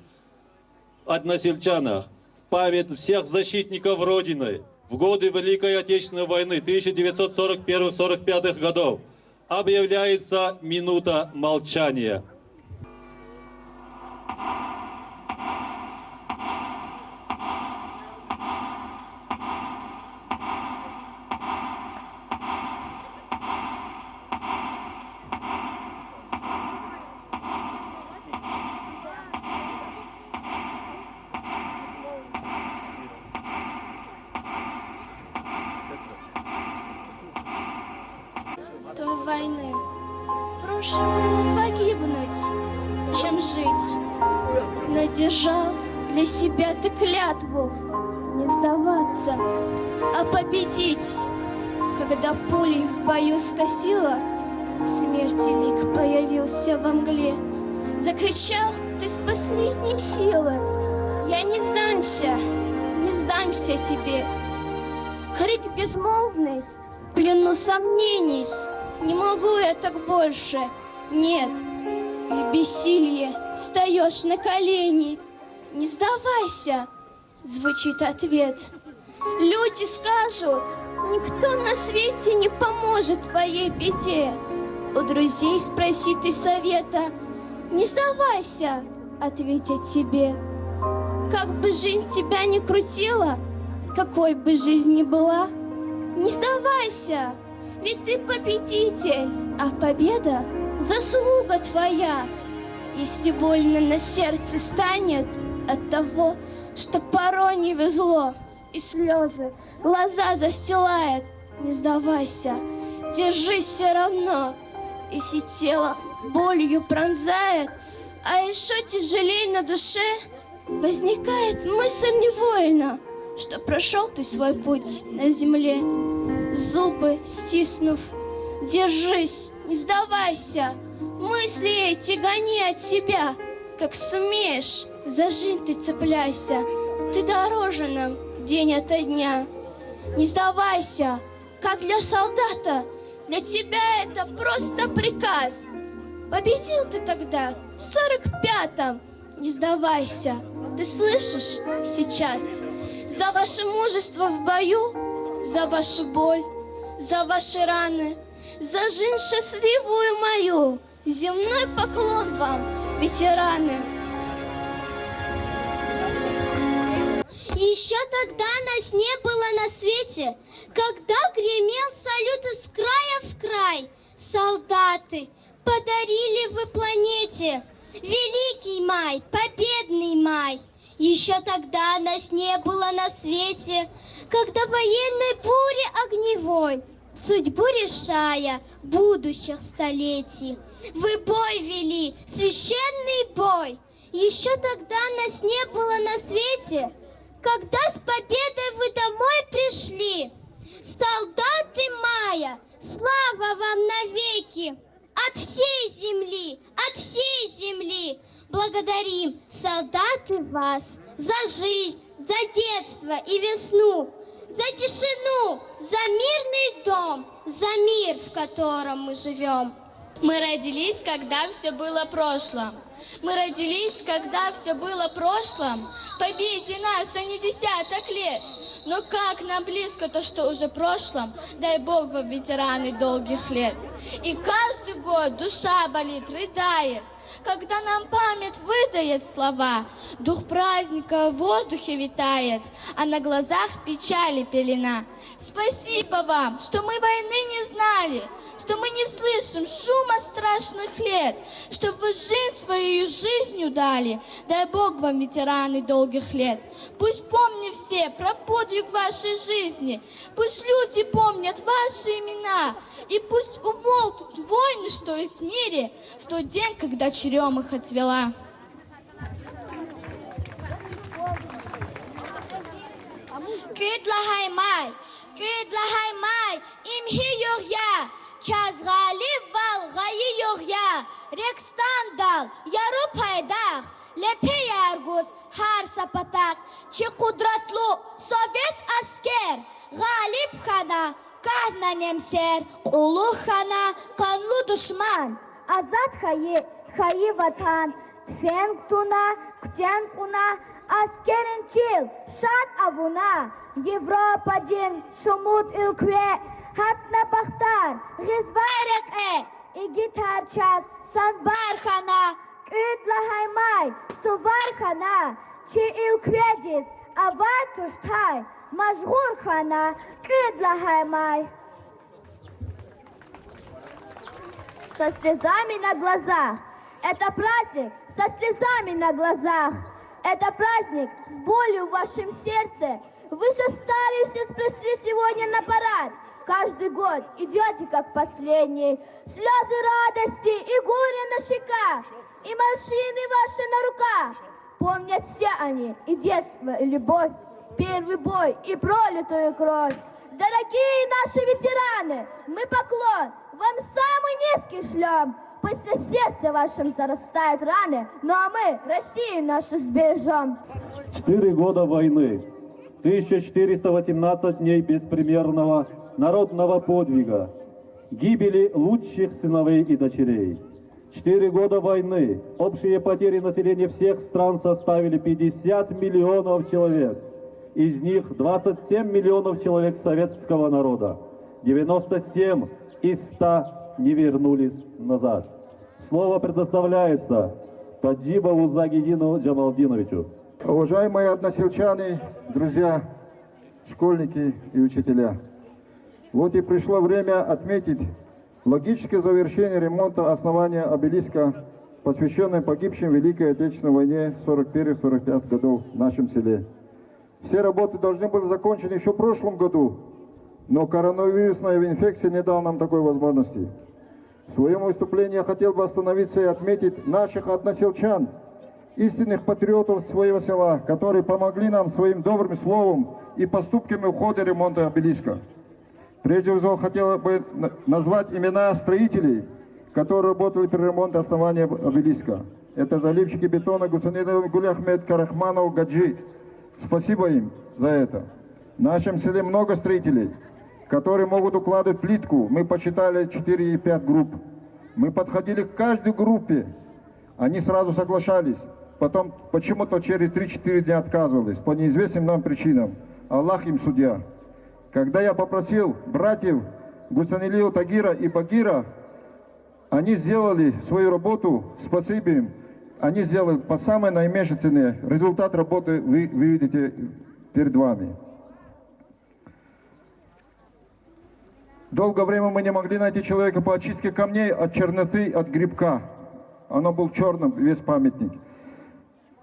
односельчанах, в память всех защитников Родины в годы Великой Отечественной войны 1941-1945 годов объявляется минута молчания. До войны проще было погибнуть, чем жить. Но держал для себя ты клятву не сдаваться, а победить. Когда пулей в бою скосила, смерти лик появился во мгле. Закричал ты с последней силы: я не сдамся тебе. Крик безмолвный, в плену сомнений. Не могу я так больше, нет. И в бессилии встаешь на колени. Не сдавайся, звучит ответ. Люди скажут, никто на свете не поможет твоей беде. У друзей спроси ты совета. Не сдавайся, ответят тебе. Как бы жизнь тебя ни крутила, какой бы жизнь ни была, не сдавайся. Ведь ты победитель, а победа — заслуга твоя. Если больно на сердце станет от того, что порой не везло, и слезы глаза застилает, не сдавайся, держись все равно. Если тело болью пронзает, а еще тяжелей на душе, возникает мысль невольно, что прошел ты свой путь на земле. Зубы стиснув, держись, не сдавайся. Мысли эти гони от себя, как сумеешь, за жизнь ты цепляйся. Ты дороже нам день ото дня. Не сдавайся, как для солдата, для тебя это просто приказ. Победил ты тогда в 45-м, не сдавайся. Ты слышишь сейчас? За ваше мужество в бою, за вашу боль, за ваши раны, за жизнь счастливую мою, земной поклон вам, ветераны. Еще тогда нас не было на свете, когда гремел салют из края в край. Солдаты, подарили вы планете великий май, победный май. Еще тогда нас не было на свете, когда военной бури огневой, судьбу решая будущих столетий, вы бой вели, священный бой. Еще тогда нас не было на свете, когда с победой вы домой пришли. Солдаты мая, слава вам навеки, от всей земли, благодарим, солдаты, вас за жизнь, за детство и весну, за тишину, за мирный дом, за мир, в котором мы живем. Мы родились, когда все было прошлым. Мы родились, когда все было прошлым. Победе наша не десяток лет. Но как нам близко то, что уже прошлым. Дай Бог вам, ветераны, долгих лет. И каждый год душа болит, рыдает, когда нам память выдает слова. Дух праздника в воздухе витает, а на глазах печали пелена. Спасибо вам, что мы войны не знали, что мы не слышим шума страшных лет, что вы жизнь свою жизнью дали. Дай Бог вам, ветераны, долгих лет. Пусть помнят все про подвиг вашей жизни, пусть люди помнят ваши имена, и пусть умолкнут войны, что есть в мире, в тот день, когда черемуха отцвела. Küdlahay may, imhi yo'ya, chaz g'alib val g'ayi yo'ya, rekstandal, yaru paydaq, lepe yarguz, har sapatak, chi qudratlu sovet asker, g'alib xana, kahna nemser, qulu xana, qanlu dushman, azad hayi vatan, tfen tuna, kuten kuna, askerin chil, shad avuna, Европа дин, шумут илкве, хатна бахтар, гизбайрек и гитар час, санбархана, küdlahaymay, suvarхана, чи илкведис, аватуштай, мажгурхана, küdlahaymay. Со слезами на глазах, это праздник со слезами на глазах, это праздник с болью в вашем сердце. Вы же стали все пришли сегодня на парад. Каждый год идете как последний. Слезы радости и горе на щеках, и машины ваши на руках. Помнят все они и детство, и любовь, первый бой и пролитую кровь. Дорогие наши ветераны, мы поклон вам самый низкий шлем. Пусть на сердце вашем зарастают раны, ну а мы Россию нашу сбережем. 4 года войны. 1418 дней беспримерного народного подвига, гибели лучших сыновей и дочерей. 4 года войны. Общие потери населения всех стран составили 50 миллионов человек. Из них 27 миллионов человек советского народа. 97 из 100 не вернулись назад. Слово предоставляется Таджибову Загидину Джамалдиновичу. Уважаемые односельчане, друзья, школьники и учителя, вот и пришло время отметить логическое завершение ремонта основания обелиска, посвященной погибшим в Великой Отечественной войне 41-45 годов в нашем селе. Все работы должны были закончены еще в прошлом году, но коронавирусная инфекция не дала нам такой возможности. В своем выступлении я хотел бы остановиться и отметить наших односельчан, истинных патриотов своего села, которые помогли нам своим добрым словом и поступками в ходе ремонта обелиска. Прежде всего, хотел бы назвать имена строителей, которые работали при ремонте основания обелиска. Это заливщики бетона Гусанидов, Гуляхмед, Карахманов, Гаджи. Спасибо им за это. В нашем селе много строителей, которые могут укладывать плитку. Мы посчитали 4 и 5 групп. Мы подходили к каждой группе. Они сразу соглашались. Потом почему-то через 3-4 дня отказывались, по неизвестным нам причинам. Аллах им судья. Когда я попросил братьев Гусанилио Тагира и Багира, они сделали свою работу, спасибо им. Они сделали по самой наименьшей цене. Результат работы вы видите перед вами. Долгое время мы не могли найти человека по очистке камней от черноты, от грибка. Оно был черным, весь памятник.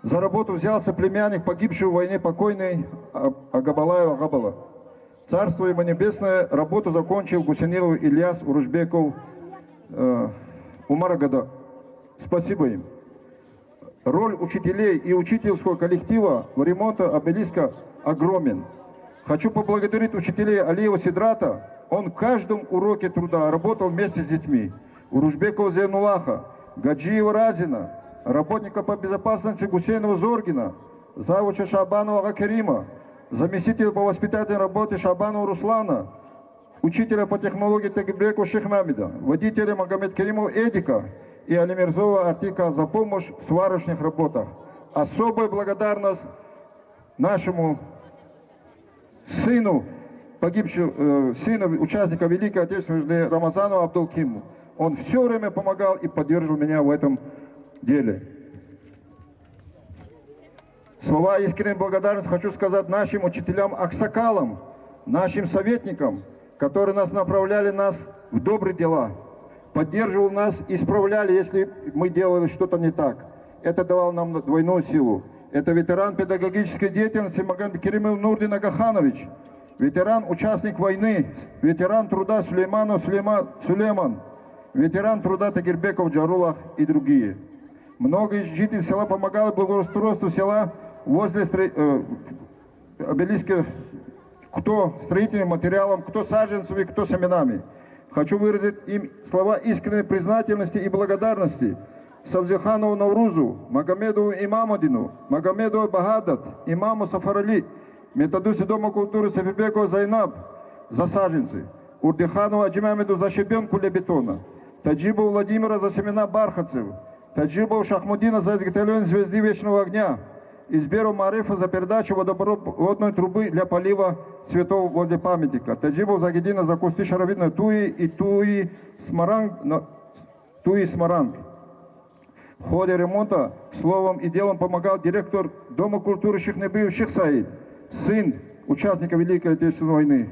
За работу взялся племянник погибшего в войне покойный Агабалаев Агабала. Царство ему небесное, работу закончил Гусанилов Ильяс Уружбеков Умарагада. Спасибо им. Роль учителей и учительского коллектива в ремонте обелиска огромен. Хочу поблагодарить учителей Алиева Сидрата. Он в каждом уроке труда работал вместе с детьми. Уружбекова Зейнулаха, Гаджиева Разина, работника по безопасности Гусейнова Зоргина, завуча Шабанова Акарима, заместителя по воспитательной работе Шабанова Руслана, учителя по технологии Тагибекова Шихмамида, водителя Магомед Керимова Эдика и Алимирзова Артика за помощь в сварочных работах. Особая благодарность нашему сыну, погибшему сыну участника Великой Отечественной войны Рамазану Абдулкиму. Он все время помогал и поддерживал меня в этом деле. Слова искренней благодарности хочу сказать нашим учителям-аксакалам, нашим советникам, которые нас направляли в добрые дела, поддерживали нас, исправляли, если мы делали что-то не так. Это давало нам двойную силу. Это ветеран педагогической деятельности Магомед Керимов Нурдин Агаханович, ветеран, участник войны, ветеран труда Сулейманов Сулейман, ветеран труда Тагирбеков Джарулах и другие. Много жителей села помогали благоустройству села возле обелиска, кто строительным материалом, кто саженцами, кто семенами. Хочу выразить им слова искренней признательности и благодарности Савзиханову Наврузу, Магомедову Имамадину, Магомедову Багадат, имаму Сафарали, методусе Дома культуры Сафибекова Зайнаб за саженцы, Урдиханову Аджимамеду за щебенку для бетона, Таджибову Владимира за семена бархатцев, Таджибову Шахмудина за изготовление звезды вечного огня, Изберу Марифа за передачу водопроводной трубы для полива цветов возле памятника, Таджибову Загидина за кусты шаровидной туи и туи смаранг. В ходе ремонта словом и делом помогал директор Дома культуры Шихнебиев Шихсаид, сын участника Великой Отечественной войны.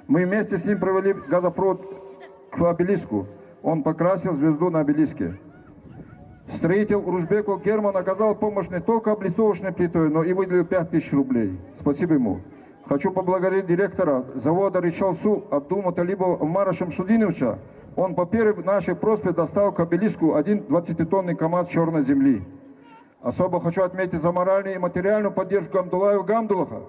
Мы вместе с ним провели газопровод к обелиску. Он покрасил звезду на обелиске. Строитель Уружбеков Герман оказал помощь не только облицовочной плитой, но и выделил 5000 рублей. Спасибо ему. Хочу поблагодарить директора завода Ричалсу Абдулмуталибова Умара Шамсудиновича. Он по первой нашей просьбе достал к обелиску один 20-тонный КАМАЗ черной земли. Особо хочу отметить за моральную и материальную поддержку Гамдулаева Гамдулаха.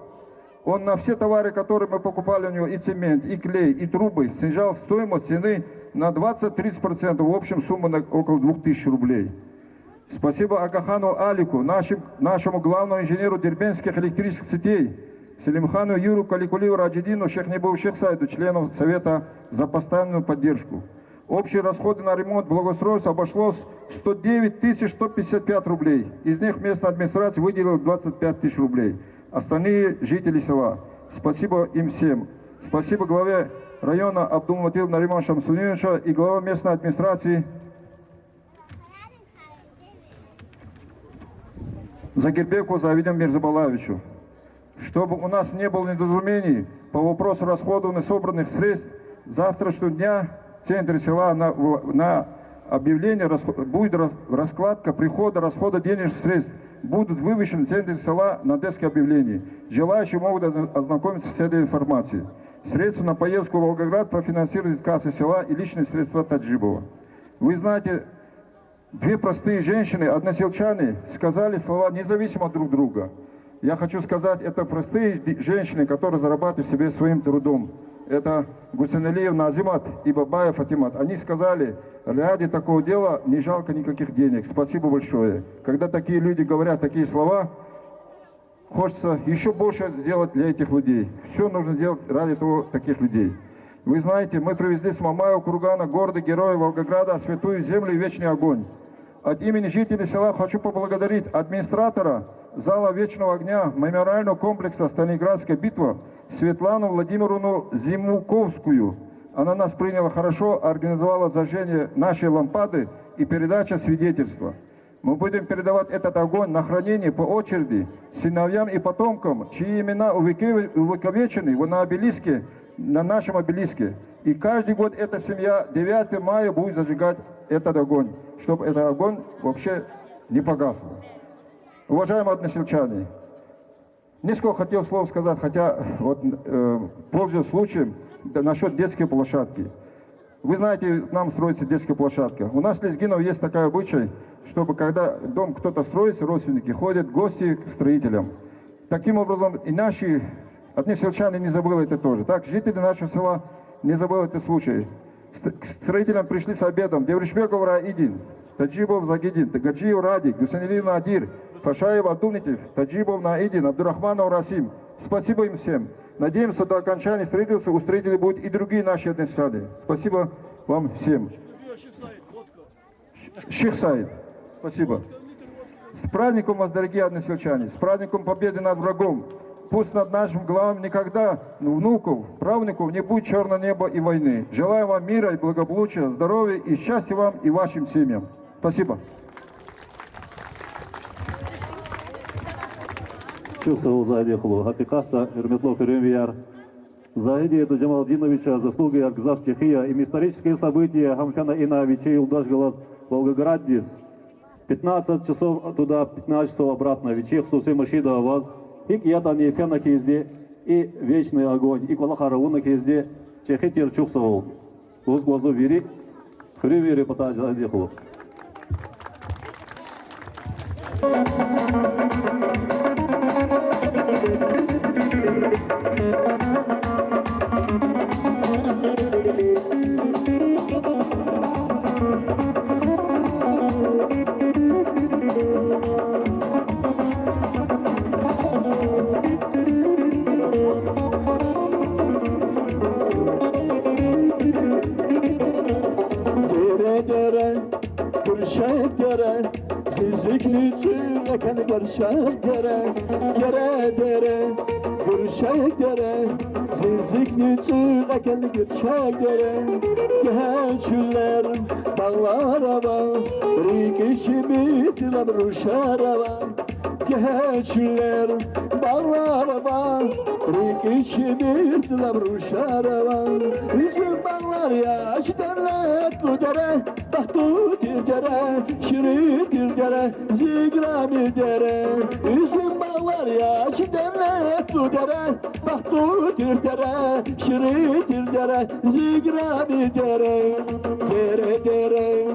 Он на все товары, которые мы покупали у него, и цемент, и клей, и трубы, снижал стоимость цены на 20-30%, в общем сумму на около 2000 рублей. Спасибо Агахану Алику, нашему главному инженеру дербенских электрических сетей, Селимхану Юру Каликулию Раджидину Шехнебу Шехсайду, членов Совета за постоянную поддержку. Общие расходы на ремонт благоустройства обошлось 109 155 рублей. Из них местная администрация выделила 25 000 рублей. Остальные жители села. Спасибо им всем. Спасибо главе района Абдулмуталибу Нариману Шамсудиновичу и главе местной администрации Загирбеку Завидину Мирзабалаевичу. Чтобы у нас не было недоразумений по вопросу расходованных собранных средств, с завтрашнего дня в центре села на объявление будет раскладка прихода, расхода денежных средств. Будут вывешены в центре села на доске объявлений. Желающие могут ознакомиться с этой информацией. Средства на поездку в Волгоград профинансируют из кассы села и личные средства Таджибова. Вы знаете, две простые женщины, односельчане, сказали слова независимо друг друга. Я хочу сказать, это простые женщины, которые зарабатывают себе своим трудом. Это Гусейналиевна Азимат и Бабаев Фатимат. Они сказали, ради такого дела не жалко никаких денег. Спасибо большое. Когда такие люди говорят такие слова, хочется еще больше сделать для этих людей. Все нужно сделать ради таких людей. Вы знаете, мы привезли с Мамаева Кургана, города Героя Волгограда, святую землю и вечный огонь. От имени жителей села хочу поблагодарить администратора зала Вечного огня мемориального комплекса «Сталинградская битва» Светлану Владимировну Зимуковскую. Она нас приняла хорошо, организовала зажжение нашей лампады и передача свидетельства. Мы будем передавать этот огонь на хранение по очереди сыновьям и потомкам, чьи имена увековечены на обелиске, на нашем обелиске. И каждый год эта семья 9 мая будет зажигать этот огонь, чтобы этот огонь вообще не погас. Уважаемые односельчане, несколько хотел слов сказать, хотя пользуясь случаем, насчет детской площадки. Вы знаете, нам строится детская площадка. У нас в Лезгиново есть такой обычай, чтобы когда дом кто-то строится, родственники ходят, гости к строителям. Таким образом, и наши односельчане не забыли это тоже. Так, жители нашего села не забыли этот случай. К строителям пришли с обедом Девришбеков Раидин, Таджибов Загидин, Тагаджиев Радик, Гусейналиев Надир, Пашаев Абдулнитев, Таджибов Наидин, Абдурахманов Расим. Спасибо им всем. Надеемся, до окончания строительства у строителей будут и другие наши односельчане. Спасибо вам всем. Шейх Саид, спасибо. С праздником вас, дорогие односельчане, с праздником победы над врагом. Пусть над нашим головам никогда внуков, правнуков не будет черного неба и войны. Желаю вам мира и благополучия, здоровья и счастья вам и вашим семьям. Спасибо. Чувствовал Заидехлу, Апикахта, Эрмитлов Иремвияр. Заиди это Джамалдиновича, заслуги Аргзав Чехия, им исторические события Хамфяна Инавича и Улдашгалас Волгограддис. 15 часов туда, 15 часов обратно. Вечех Сусы Машида Аваз. И Кьятан Ефяна Хизде, и Вечный огонь, и Квалахарауна Хизде, Чехитер Чухсовол. Узглазу Вири, Хривири Пата Заидехлу. Geçler bağlara bak, rikiçi bir dilabruşara üzüm bağlar yaş derlet bu dere, bahtu bir dere, şirin bir dere, zigra bir dere. Üzüm bağlar yaş derlet bu dere, bahtu bir dere, şirin bir dere, zigra bir dere. Dere dere,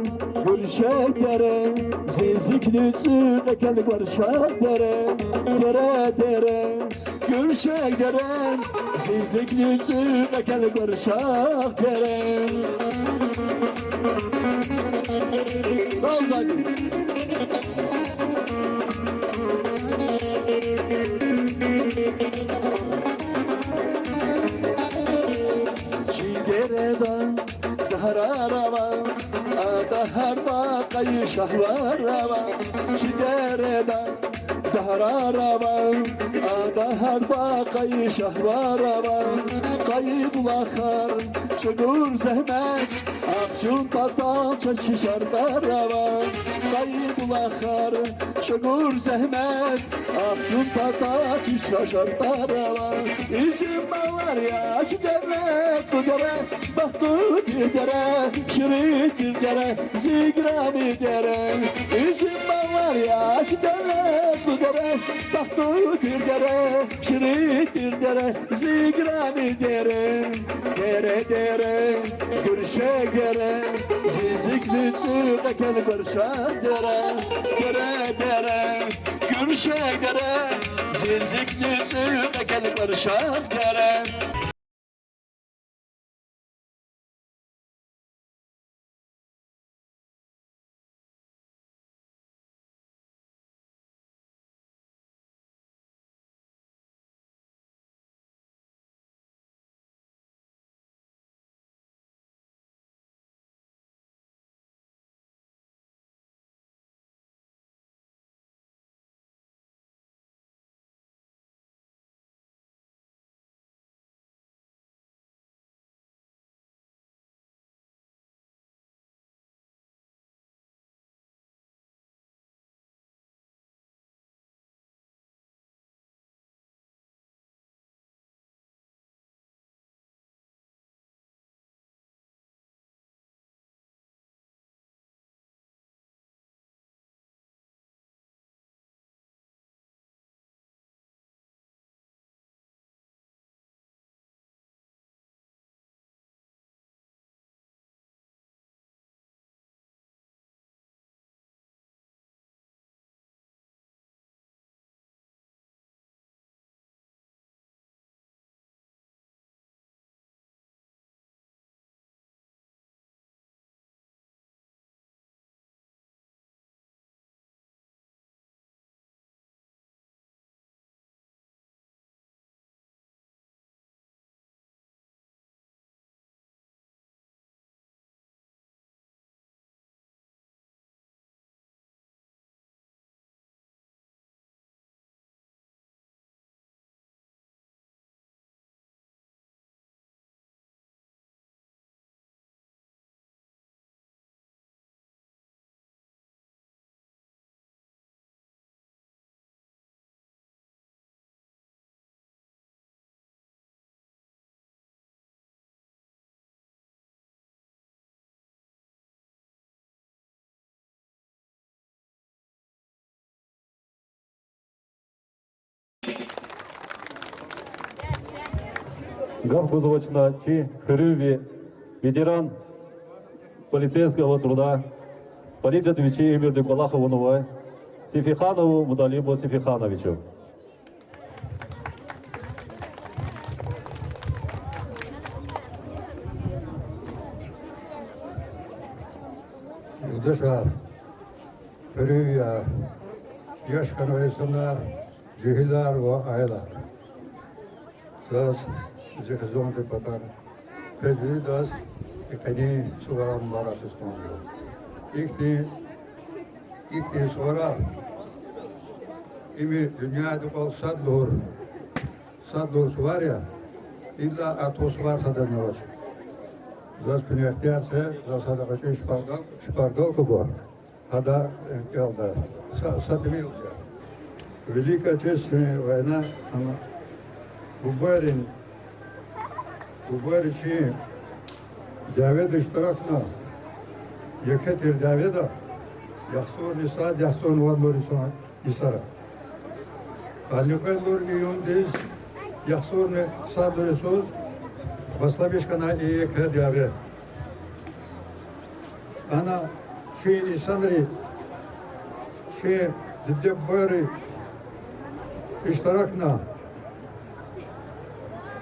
gülşek dere, zizikli çığlık barışak dere. Dere dere, gülşek dere, zizikli çığlık barışak dere. Sağ ol Zaydın. Çiğdere'den dahararava, daharda kayışahvarava. Çiğdere'den dahararava, daharda kayışahvarava. Kayıbulakar, çukur zehmet, akçun tata çarşı şardarava. Kayıbulakar, çukur zehmet, akçun tata çarşı şardarava. Üzüm bağlar ya şu dere, bu dere, bahtı bir dere, şirin bir dere, zigra bir dere. Üzüm bağlar ya şu dere, bu dere, bahtı bir dere, şirin bir dere, zigra bir dere. Dere dere, gürşek dere, zizikli çığlık barışak dere. Dere dere, gürşek dere, zizikli çığlık barışak dere. Гавкузовочна чи Хрюви, ветеран полицейского труда, полиция Твичи Эмирды Калахову Сифиханову Мудалибу Сифихановичу. Dışarı, Hürriya, yaş kanalistler, cihiller ve aylar. Söz, zihzon tepatan, bezli das, ikini suvaran barat üstünüzde. İkti suvaran, imi dünyada kol sadlur suvar ya, illa atos var sadanı var. Зас принятия, зас адакачи шпаргал кого, хада келда, сатвилка. Великая Отечественная война, она Убаричи, Давида Штрафна, Екатер Давида, Яхсор Лисад, Яхсон Вадлорисон Исара. Алюкай Лургион Дез, Яхсор Садлорисоз, Баслабишкана и Екадяве. Она ши Исанри, ши Деббери, Иштаракна,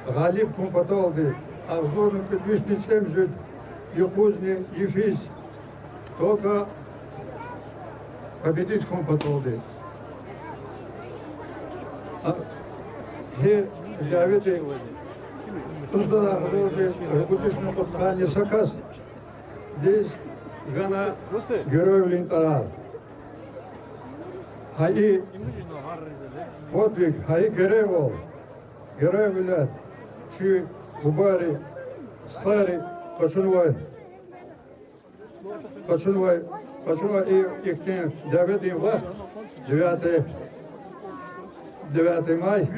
Галиб Кумпатолды, Авзорный предвестничем жить, Юкузни, Ефис, только победить Кумпатолды. He Давиды Tuzda Kutuşnu Kutkani Sakas Diz Gana Görevlin Tarar Hayi Podvik Hayi görev ol Görevliler Çi Ubari Stari Kaçunvay İktin Davidin var 9 май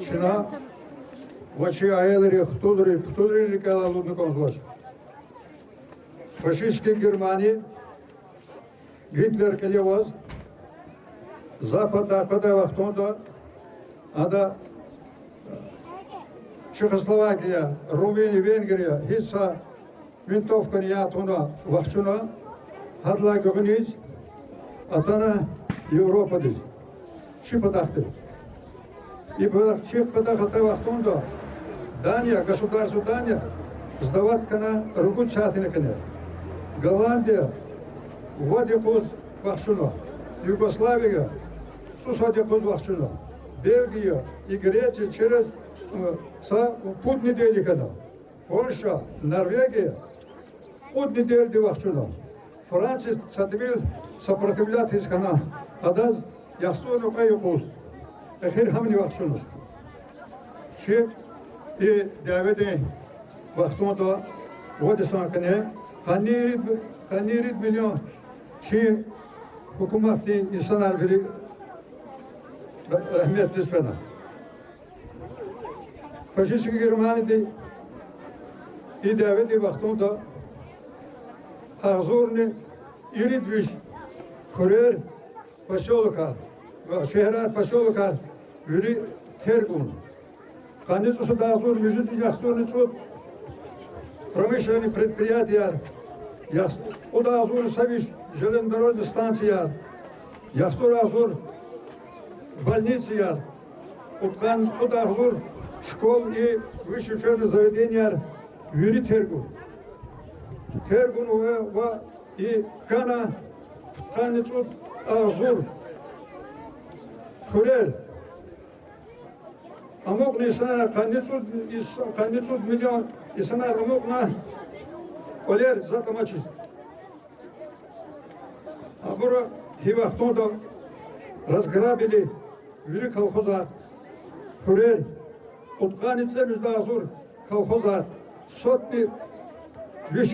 Şuna Вачи аэлери хтудри калалудны консулаш. Фашистской Германии Гитлер келевоз Запада вахтонда ада Чехословакия, Румыния, Венгрия, Хисса, винтовка ниятуна вахчуна, хадла гогниз, атана Европа диз. Чипадахты. И Чипадахата вахтонда Дания, государство Дания, сдавать на руку чатинекане. Голландия, Вадикуз вахчуна. Югославия, Сусадикуз вахчуна. Бельгия и Греция через путь недели когда. Польша, Норвегия, путь недели вахчуна. Франция сопротивляться искана. Адаз яхсуну каюкуз. Эхир хамни вахчунус. Ши и Давиде вахтунда Вадисан кане канирит миллион ши hukumatli insanlar biri rahmetli fena. Faşist Germani'de idaveti vaktunda ağzurni iritmiş kurer paşolukar ve şehrer paşolukar biri tergun. Kanıcısı da ağzur müjdet yaksırını çok промышленные предприятия, o da ağzur saviş железнодорожные станции, яхсур азур больницы, куда азур школ и высших учебных заведений, вери тергун и кана тканицут азур хурел. Амок не сана каницут миллион и сана амок на олер закамачи. А бура хивахтонда разграбили вери колхоза хурел. Утканице междуазур колхоза сотни 5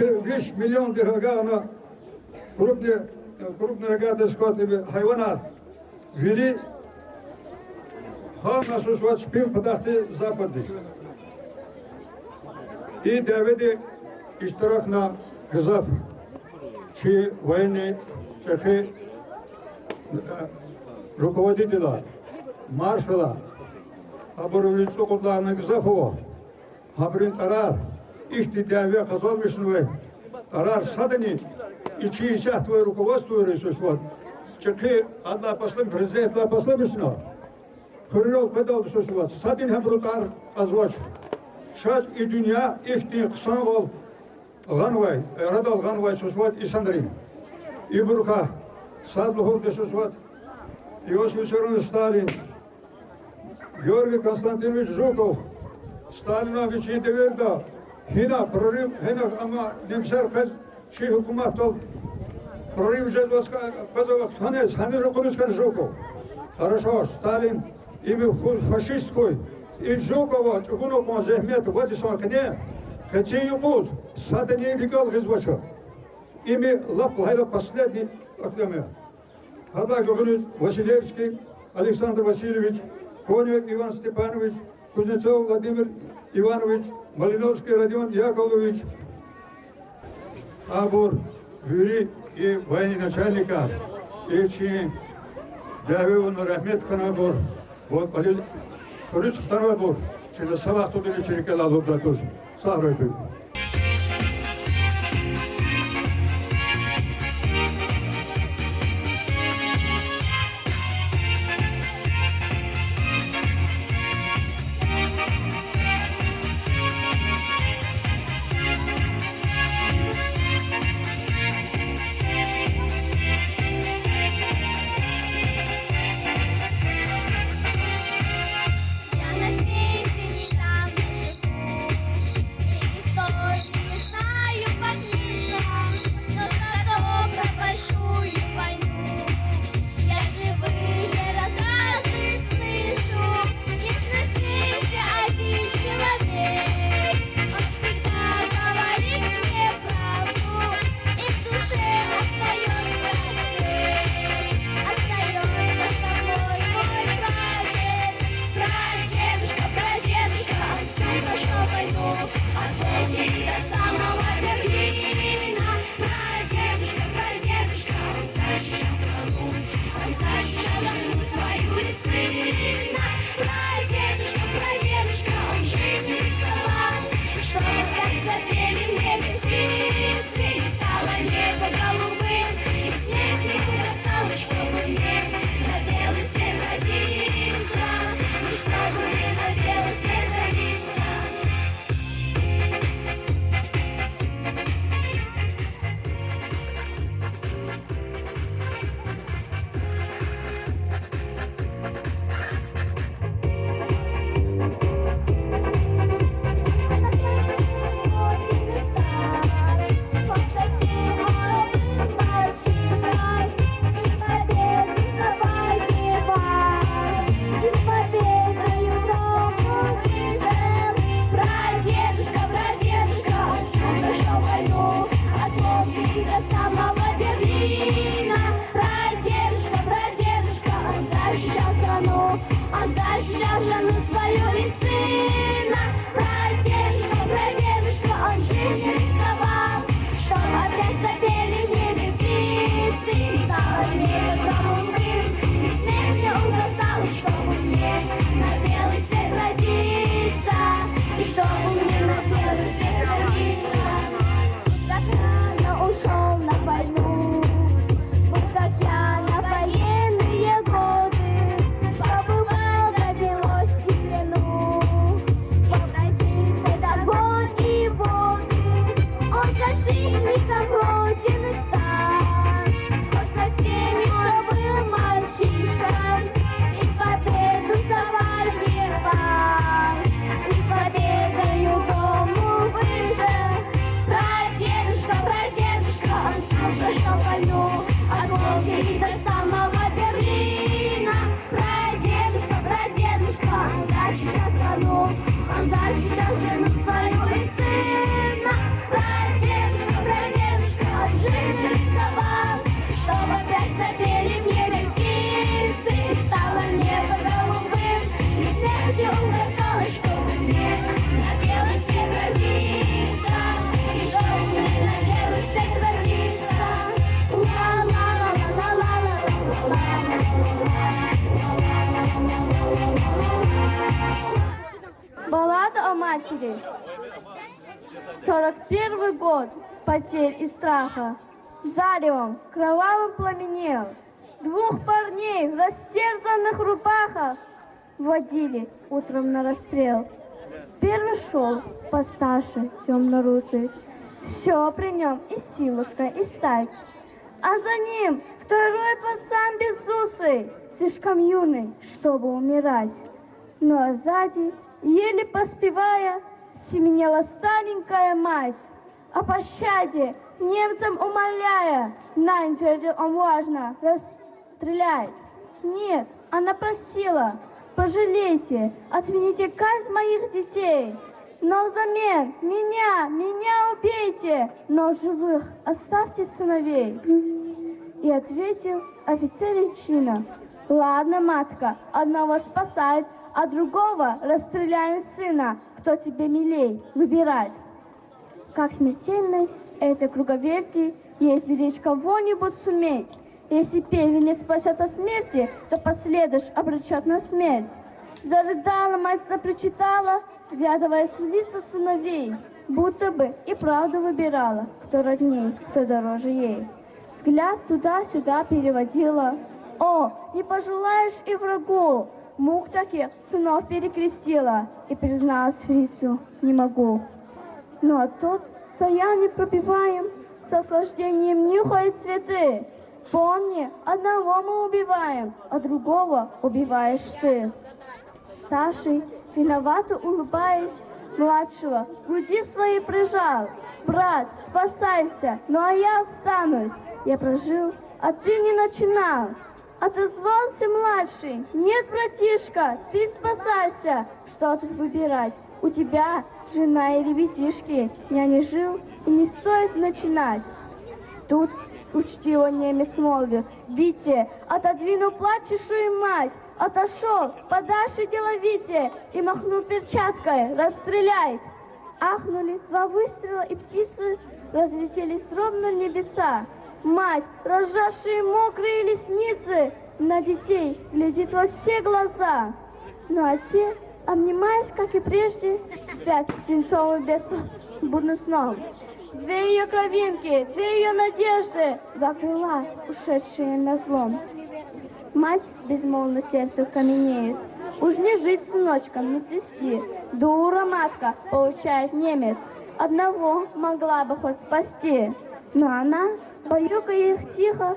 миллион дихагана крупные рогатые скотные хайванат. Вери хам насушват шпим подахты запады. И Давиде иштирак на гзаф, чьи военные цехи руководителя, маршала, оборонительного кулдана Гзафова, Hamrin tarar, ihtidavya kazalmışsın ve tarar sadani içi işaht ve rukovastı ve resusvat. Çünkü Allah paslam, prezident Allah paslamışsın ha. Kırıyor pedal resusvat. Sadin hem rutar azvaç. Şaç i dünya ihti kısan ol. Ganvay, radal ganvay resusvat isandrin. İbruka, sadluhur resusvat. Iosif Vissarionovich Stalin, Georgiy Konstantinovich Zhukov, Stalinovich Yedeverda, Hina прорыв, Hina ama Nemser kız şey hükümet ol, прорыв жезлоска Казахстан, Hannes Rukuniskan Zhukov. Хорошо, Сталин ими фашистской, и Зhukova, Чугунов, Зехмет, вот и смакне, хотя юкуз, садане легал гизбача. Ими лапла последний октября. Однако Василевский Александр Васильевич, Конев Иван Степанович, Кузнецов Владимир Иванович, Малиновский Родион Яковлевич, Абур, Юрий и военачальника, и чьи Давеву Рахмет Ханабур, вот Порис Ханабур, через Савах тудили Черекела Лубдатуз, Сахройты. Баллада о матери. первый год потерь и страха. Заревом кровавым пламенел. Двух парней в растерзанных рубахах водили утром на расстрел. Первый шел постарше, темно-русый. Все при нем и силушка, и стать. А за ним второй пацан безусый, слишком юный, чтобы умирать. Ну а сзади, еле поспевая, семенела старенькая мать. О пощаде немцам умоляя, Нань, твердил он важно, расстреляй. Нет, она просила, пожалейте, отмените казнь моих детей. Но взамен меня убейте, но живых оставьте сыновей. И ответил офицер чина: ладно, матка, одного спасает, а другого расстреляем сына. Кто тебе милей, выбирай. Как смертельной этой круговерти есть беречь кого-нибудь суметь. Если первенец спасет от смерти, то последуешь обречет на смерть. Зарыдала мать, запричитала, взглядываясь в лица сыновей, будто бы и правду выбирала, кто родней, кто дороже ей. Взгляд туда-сюда переводила. О, не пожелаешь и врагу, мук таких сынов перекрестила, и призналась фрицу: не могу. Ну а тот стоял непробиваем, с наслаждением нюхает цветы. Помни, одного мы убиваем, а другого убиваешь ты. Старший, виновато улыбаясь, младшего в груди своей прижал. Брат, спасайся, ну а я останусь. Я прожил, а ты не начинал. Отозвался младший: нет, братишка, ты спасайся. Что тут выбирать? У тебя жена и ребятишки. Я не жил, и не стоит начинать. Тут учтиво немец молвил: бите, отодвинул плачущую мать, отошел подальше деловите и махнул перчаткой: расстреляй. Ахнули два выстрела, и птицы разлетелись дробно в небеса. Мать, разжавшие мокрые ресницы, на детей глядит во все глаза. Ну а те, обнимаясь, как и прежде, спят свинцовым беспробудным сном. Две ее кровинки, две ее надежды, два крыла, ушедшие на злом. Мать безмолвно сердце каменеет. Уж не жить сыночком, не цвести. Дура матка, получает немец. Одного могла бы хоть спасти. Но она, баюкая их тихо,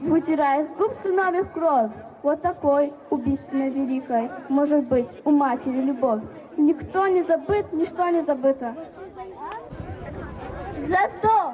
вытирая с губ сыновьих кровь. Вот такой убийственно великой может быть у матери любовь. Никто не забыт, ничто не забыто. За то,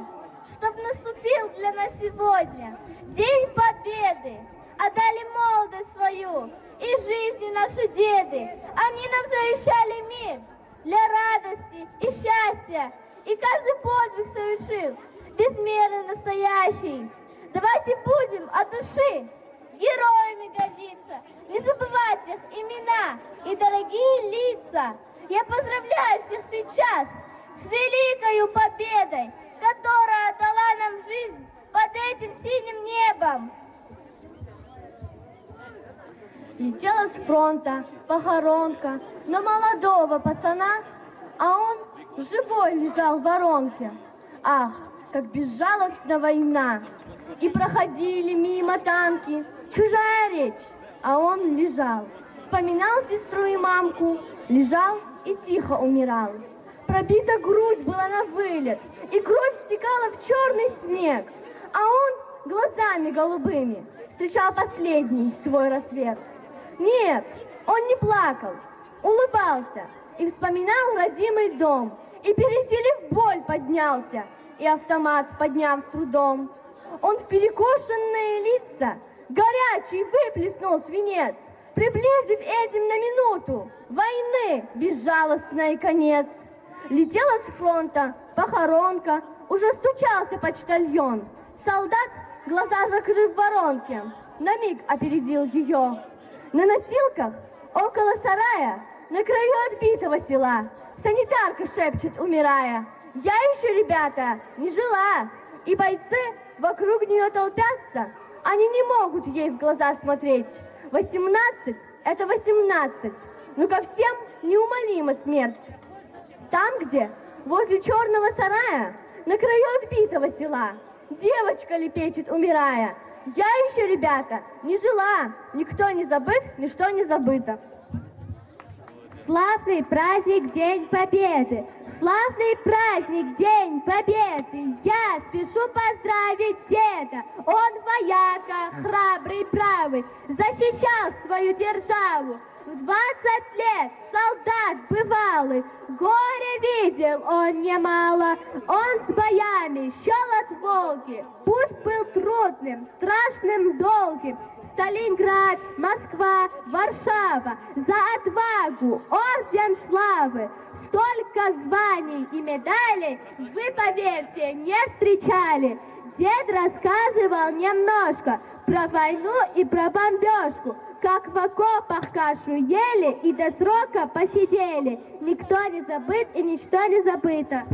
чтоб наступил для нас сегодня День Победы, отдали молодость свою и жизни наши деды. Они нам завещали мир для радости и счастья, и каждый подвиг совершил безмерно настоящий. Давайте будем от души героями гордиться, не забывать их имена и дорогие лица. Я поздравляю всех сейчас с великою победой, которая отдала нам жизнь под этим синим небом. Летела с фронта похоронка на молодого пацана, а он живой лежал в воронке. Ах, как безжалостна война! И проходили мимо танки, чужая речь, а он лежал. Вспоминал сестру и мамку, лежал и тихо умирал. Пробита грудь была на вылет, и кровь стекала в черный снег, а он глазами голубыми встречал последний свой рассвет. Нет, он не плакал, улыбался и вспоминал родимый дом, и, пересилив боль, поднялся, и автомат подняв с трудом. Он в перекошенные лица горячий выплеснул свинец, приблизив этим на минуту войны безжалостный конец. Летела с фронта похоронка, уже стучался почтальон. Солдат, глаза закрыв в воронке, на миг опередил ее. На носилках около сарая, на краю отбитого села, санитарка шепчет, умирая: я еще, ребята, не жила. И бойцы вокруг нее толпятся, они не могут ей в глаза смотреть. 18 – это 18, но ко всем неумолима смерть. Там, где возле черного сарая, на краю отбитого села. Девочка лепечет, умирая. Я еще, ребята, не жила. Никто не забыт, ничто не забыто. Славный праздник, День Победы! Славный праздник, День Победы! Я спешу поздравить деда! Он вояка, храбрый, правый, защищал свою державу. В 20 лет солдат бывалый, горе видел он немало. Он с боями шел от Волги, путь был трудным, страшным, долгим. Сталинград, Москва, Варшава, за отвагу, орден славы. Столько званий и медалей вы, поверьте, не встречали. Дед рассказывал немножко про войну и про бомбежку, как в окопах кашу ели и до срока посидели. Никто не забыт и ничто не забыто.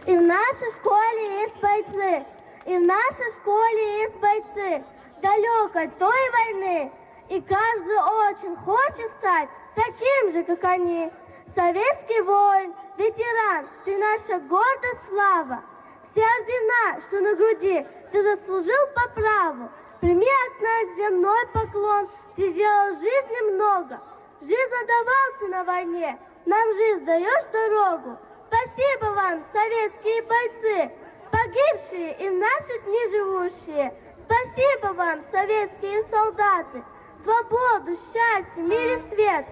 И в нашей школе есть бойцы. И в нашей школе есть бойцы далекой той войны, и каждый очень хочет стать таким же, как они. Советский воин, ветеран, ты наша гордость, слава. Все ордена, что на груди, ты заслужил по праву. Прими от нас земной поклон, ты сделал жизни много. Жизнь отдавал ты на войне, нам жизнь даешь дорогу. Спасибо вам, советские бойцы, погибшие и в наши дни живущие. Спасибо вам, советские солдаты. Свободу, счастье, мир и свет.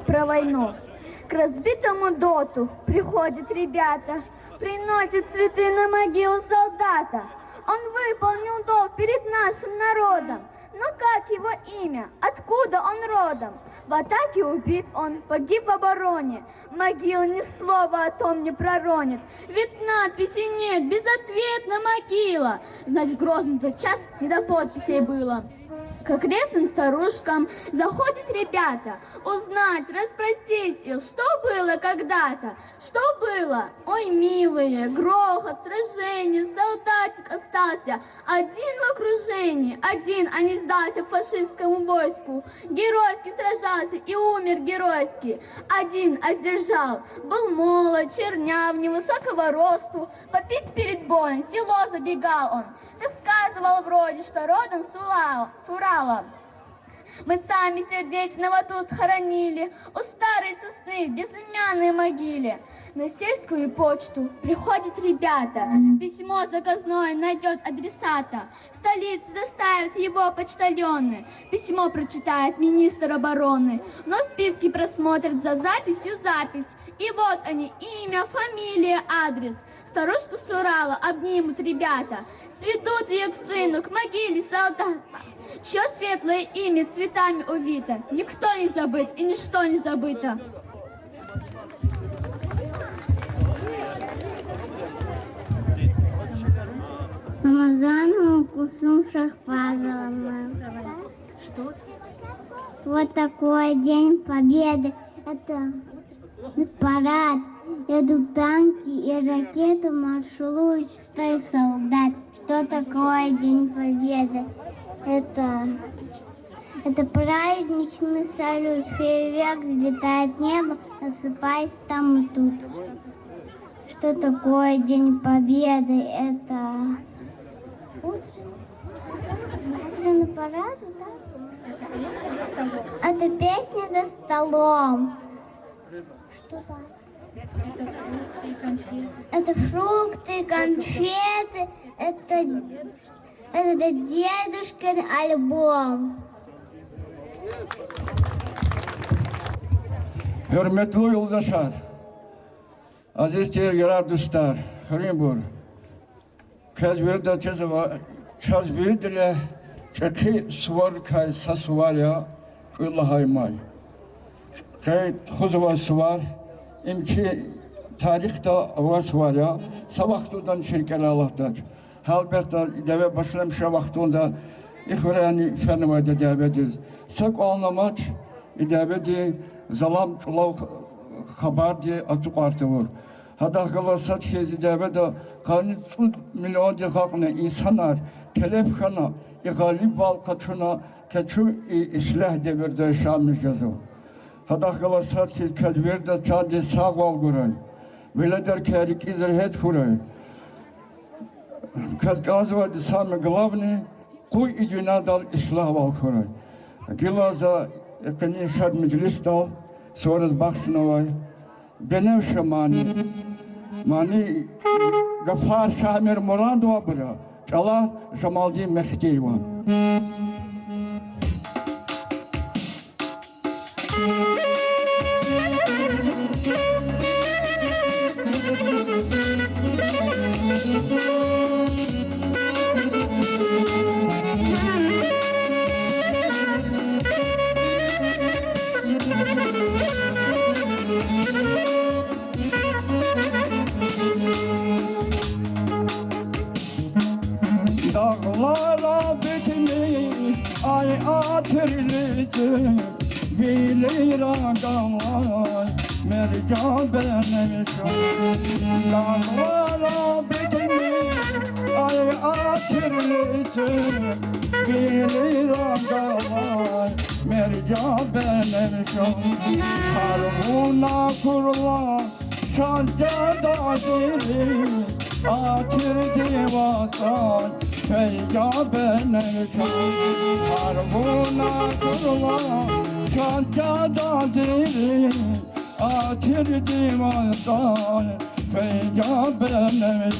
Про войну. К разбитому доту приходят ребята, приносят цветы на могилу солдата. Он выполнил долг перед нашим народом. Но как его имя? Откуда он родом? В атаке убит он, погиб в обороне. Могила ни слова о том не проронит. Ведь надписи нет, безответна могила. Значит, в грозный тот час не до подписей было. К окрестным старушкам заходят ребята, узнать, расспросить их, что было когда-то, что было. Ой, милые, грохот, сражение, солдатик остался один в окружении, один, а не сдался фашистскому войску. Геройски сражался и умер геройски, один, а сдержал. Был молод, черняв, невысокого росту, попить перед боем, в село забегал он. Так сказывал вроде, что родом с Урала. Мы сами сердечного тут схоронили у старой сосны в безымянной могиле. На сельскую почту приходят ребята, письмо заказное найдет адресата. В столице заставят его почтальоны, письмо прочитает министр обороны. Но списки просмотрят за записью запись. И вот они, имя, фамилия, адрес. Старушку с Урала обнимут ребята, сведут ее к сыну, к могиле солдата. Чье светлое имя цветами увито, никто не забыт и ничто не забыто. Рамазану кусум шахпазовым. Что? Вот такой День Победы. Это парад. Едут танки и ракеты, маршируют 100 солдат. Что такое День Победы? Это праздничный салют. Фейерверк взлетает в небо, осыпаясь там и тут. Что такое День Победы? Это утренний парад, да? Это песня за столом. Что там? Это фрукты, конфеты, это дедушкин альбом. Hörmetli yoldaşlar, aziz tezgirar dostlar, Hrimbur, Kazbir'de çeki suvar kay sasvarya Allah'aymay. Kay huzva suvar, imki tarihte avas var ya, sabahtudan şirkel Allah'tan. Halbette deve başlamışa vaktunda İhrani fenvade devediz. Sak anlamak devedi zalam çulav haber diye atık artı var. Hada kalasat kezi devede kanıtsız milyon dikakne insanlar telefkana igali balkatına keçu islah devirde şamil cazı. Hadakala satkiz kadverda çadde sağval guray. Веледер керикизер хет фурай. Казгазва де саме главне, куй иди надал иславал фурай. Гилаза экани шад меджлистал, сораз бахшновай. Бенев шамани, мани гафар шамир мурадова бра, чала Жамалди Мехтеева. Dağlara bitmiş ay atırlıcı bilir ağalar mercan benim dağlara bitmiş ay atırlıcı bilir ağalar mercan benim haruna kurla şancada dili atır divasan Peygamberler harmuna kurla şancada dili atır divasan Peygamberler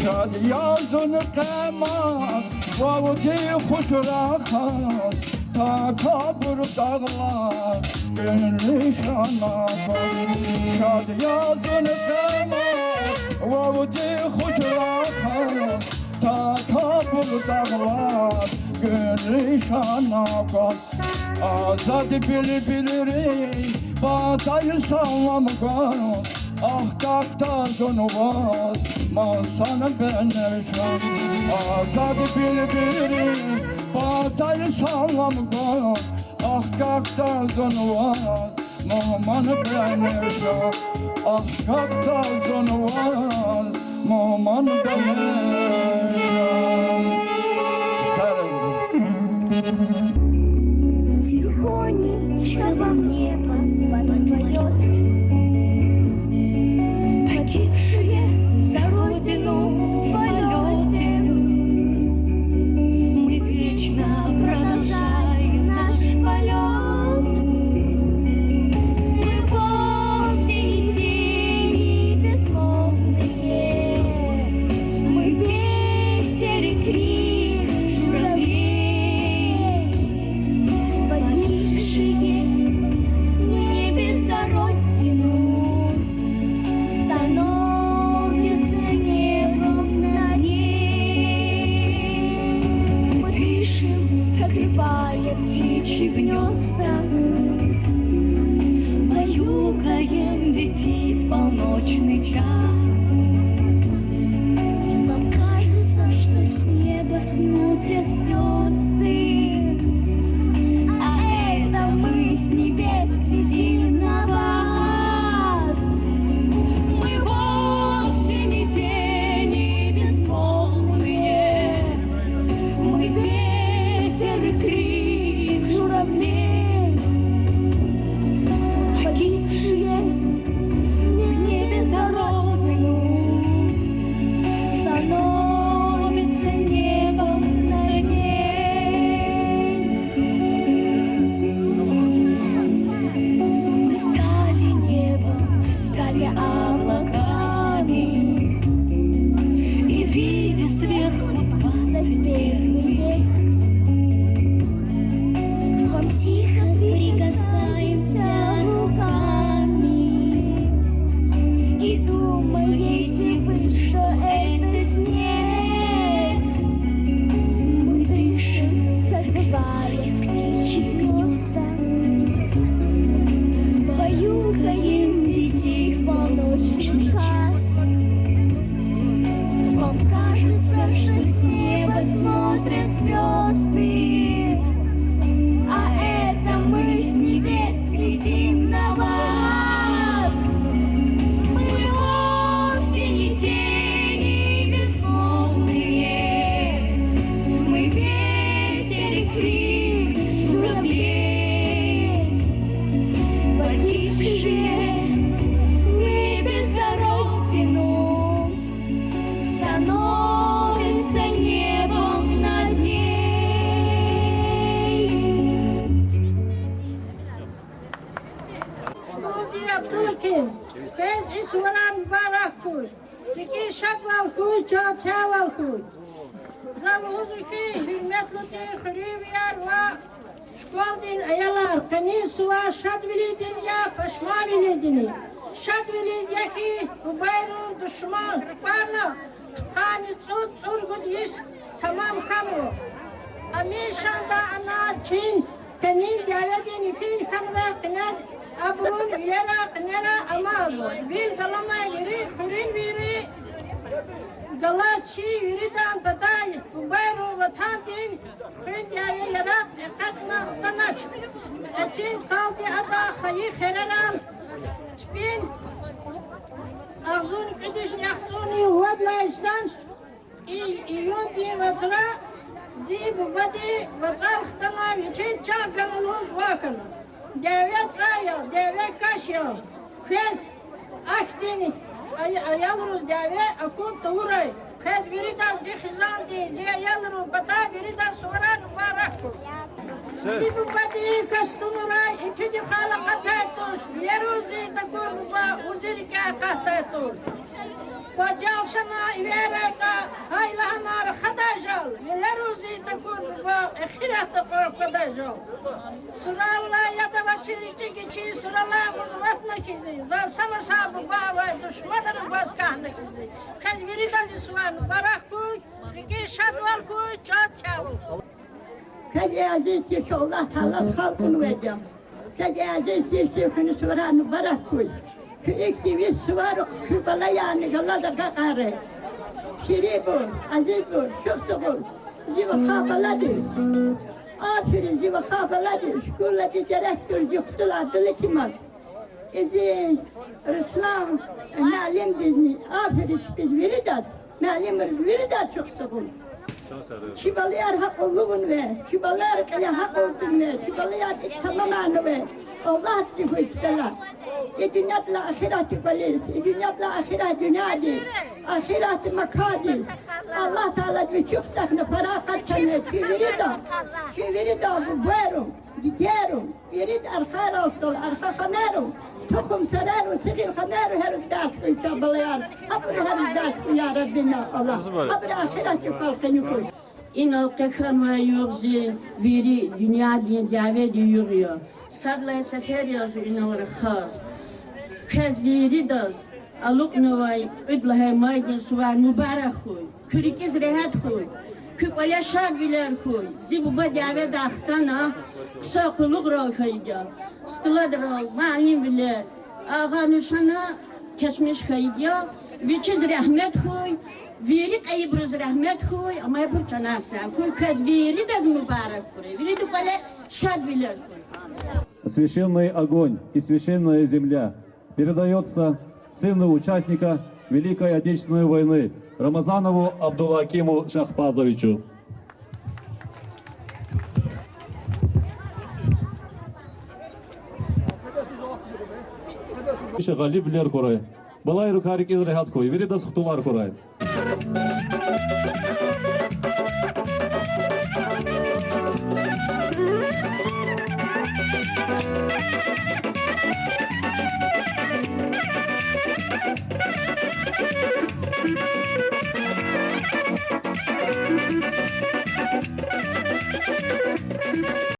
شاد یازون قیمت وقتی خوش راخت تا کابر داغlar gönlüşan akar شاد یازون قیمت وقتی خوش راخت تا کابر dağlar gönlüşan akar azad bilbilir batayı sallamakar Ah kakta zonuvaz Mansanı benerşan Azad bilbirim Batayı sallamgar Ah kakta zonuvaz Muhammanı benerşan Ah kakta zonuvaz Muhammanı benerşan Тихонечко во мне поет погибшие за родину в полете. Мы вечно продолжаем наш полет. Мы вовсе не тени безмолвные. Мы ветер и крик журавлей. Погибшие небеса родины. погибшие в небе за родину, становится небом над ней. Шмуди Абдулкин, Пенс Исваран Барахкуй, Тики Шаквалкуй, Чавалкуй. Залузуки, Хилметлути, Хривияр ва Школдин Аяlar, Канисуа, Шадвилидин я, Пашмавилидини. Шадвилид яки, Убайрун, Душман, Парна, Кани Цуд, Цургуд Ис, Тамам Хамру. Амишанда Ана Чин, Канин Дяведин, Ифин Хамра, Канад, Абрун, Лера, Канера, Амазу. Вил Галама, Ири, Хурин Вири, Галачи, Юридан, Батай, Убайру, Ватандин, Хриндяя, Ярак, Экатна, Танач. Эчин, Калди, Ада, Хаи, Херерам, Спин, Ахзун, Кидиш, Яхтуни, Уадлайсан, Июн, Диватра, Зиб, Вади, Вацархтана, Вичин, Чанканалуз, Вакана. Девет Сая, Девет Кашья, Фес, Ахтини, Аялрус, Девет, Акун, Турай, Фес, Виридас, Зихизанди, Зиялру, Бата, Виридас, Суран, Вараху. Зибу, Вади, Кастунурай, Итиди, Хала, Катайтуш, Ерузи, Такурба, Узирика, Катайтуш. Баджалшана, Иверека, Хайланар, Хадажал, Ерузи, Такурба, Эхирата, Хадажал. Suralla ya da çirici geçi suralla muzvatna kizi. Zarsana sahibi baba düşmanların başkanı kizi. Kız biri de suan barak kuy, iki şadval kuy, çat çavul. Kız aziz ki Allah Teala halkını verdim. Kız aziz ki şefini suran barak kuy. Şu iktivi suvar şu bala yani Allah da kakare. Şiri bu, aziz bu, çok sıkıl. Ziva kabaladı. Aferin gibi kabaladı, şükürledi, direktör yıktılar, dili kimaz. İzin, Ruslan, Melim dizni, aferin biz veridat, Melim veridat çok sıkın. Şibalıyar hak olduğunu ver, şibalıyar kaya hak olduğunu ver, şibalıyar tamamen ver. Allah diyor isteler. Dünyatla ahiret yuvalir, dünyatla ahiret dünyadir, ahiret makadir. Allah Teala bir çok takını farakat tanıyor, şiviri da bu verum, giderum, yerid arkar olsun, arka kamerum, tokum sararu, sigir kameru her üddaşkı şabalayar, habri her üddaşkı ya Rabbina Allah, habri ahiret yukalkın yukuş. İnal kekhan ve yokzi veri dünya diye davet yürüyor. Sadlaya sefer yazıyor inalları khas. Kez veri daz. Aluk novay üdlahay maydin suvar mübarek huy. Kürikiz rehat huy. Kükale şad viler huy. Zibuba davet ahtana. Sokuluk rol kaydı. Sıkılad rol. Malim bile. Ağa nişana keçmiş kaydı. Viçiz rahmet huy. Veri kayıbrız rahmet huy. Ama yapır çanasam. Kez veri daz mübarek huy. Veri dukale şad viler huy. Священный огонь и священная земля передается сыну участника Великой Отечественной войны Рамазанову Абдулакиму Шахпазовичу. Галиб Лер Курай. Балай рукарик из Рехат Кой. Верида Схтулар Курай.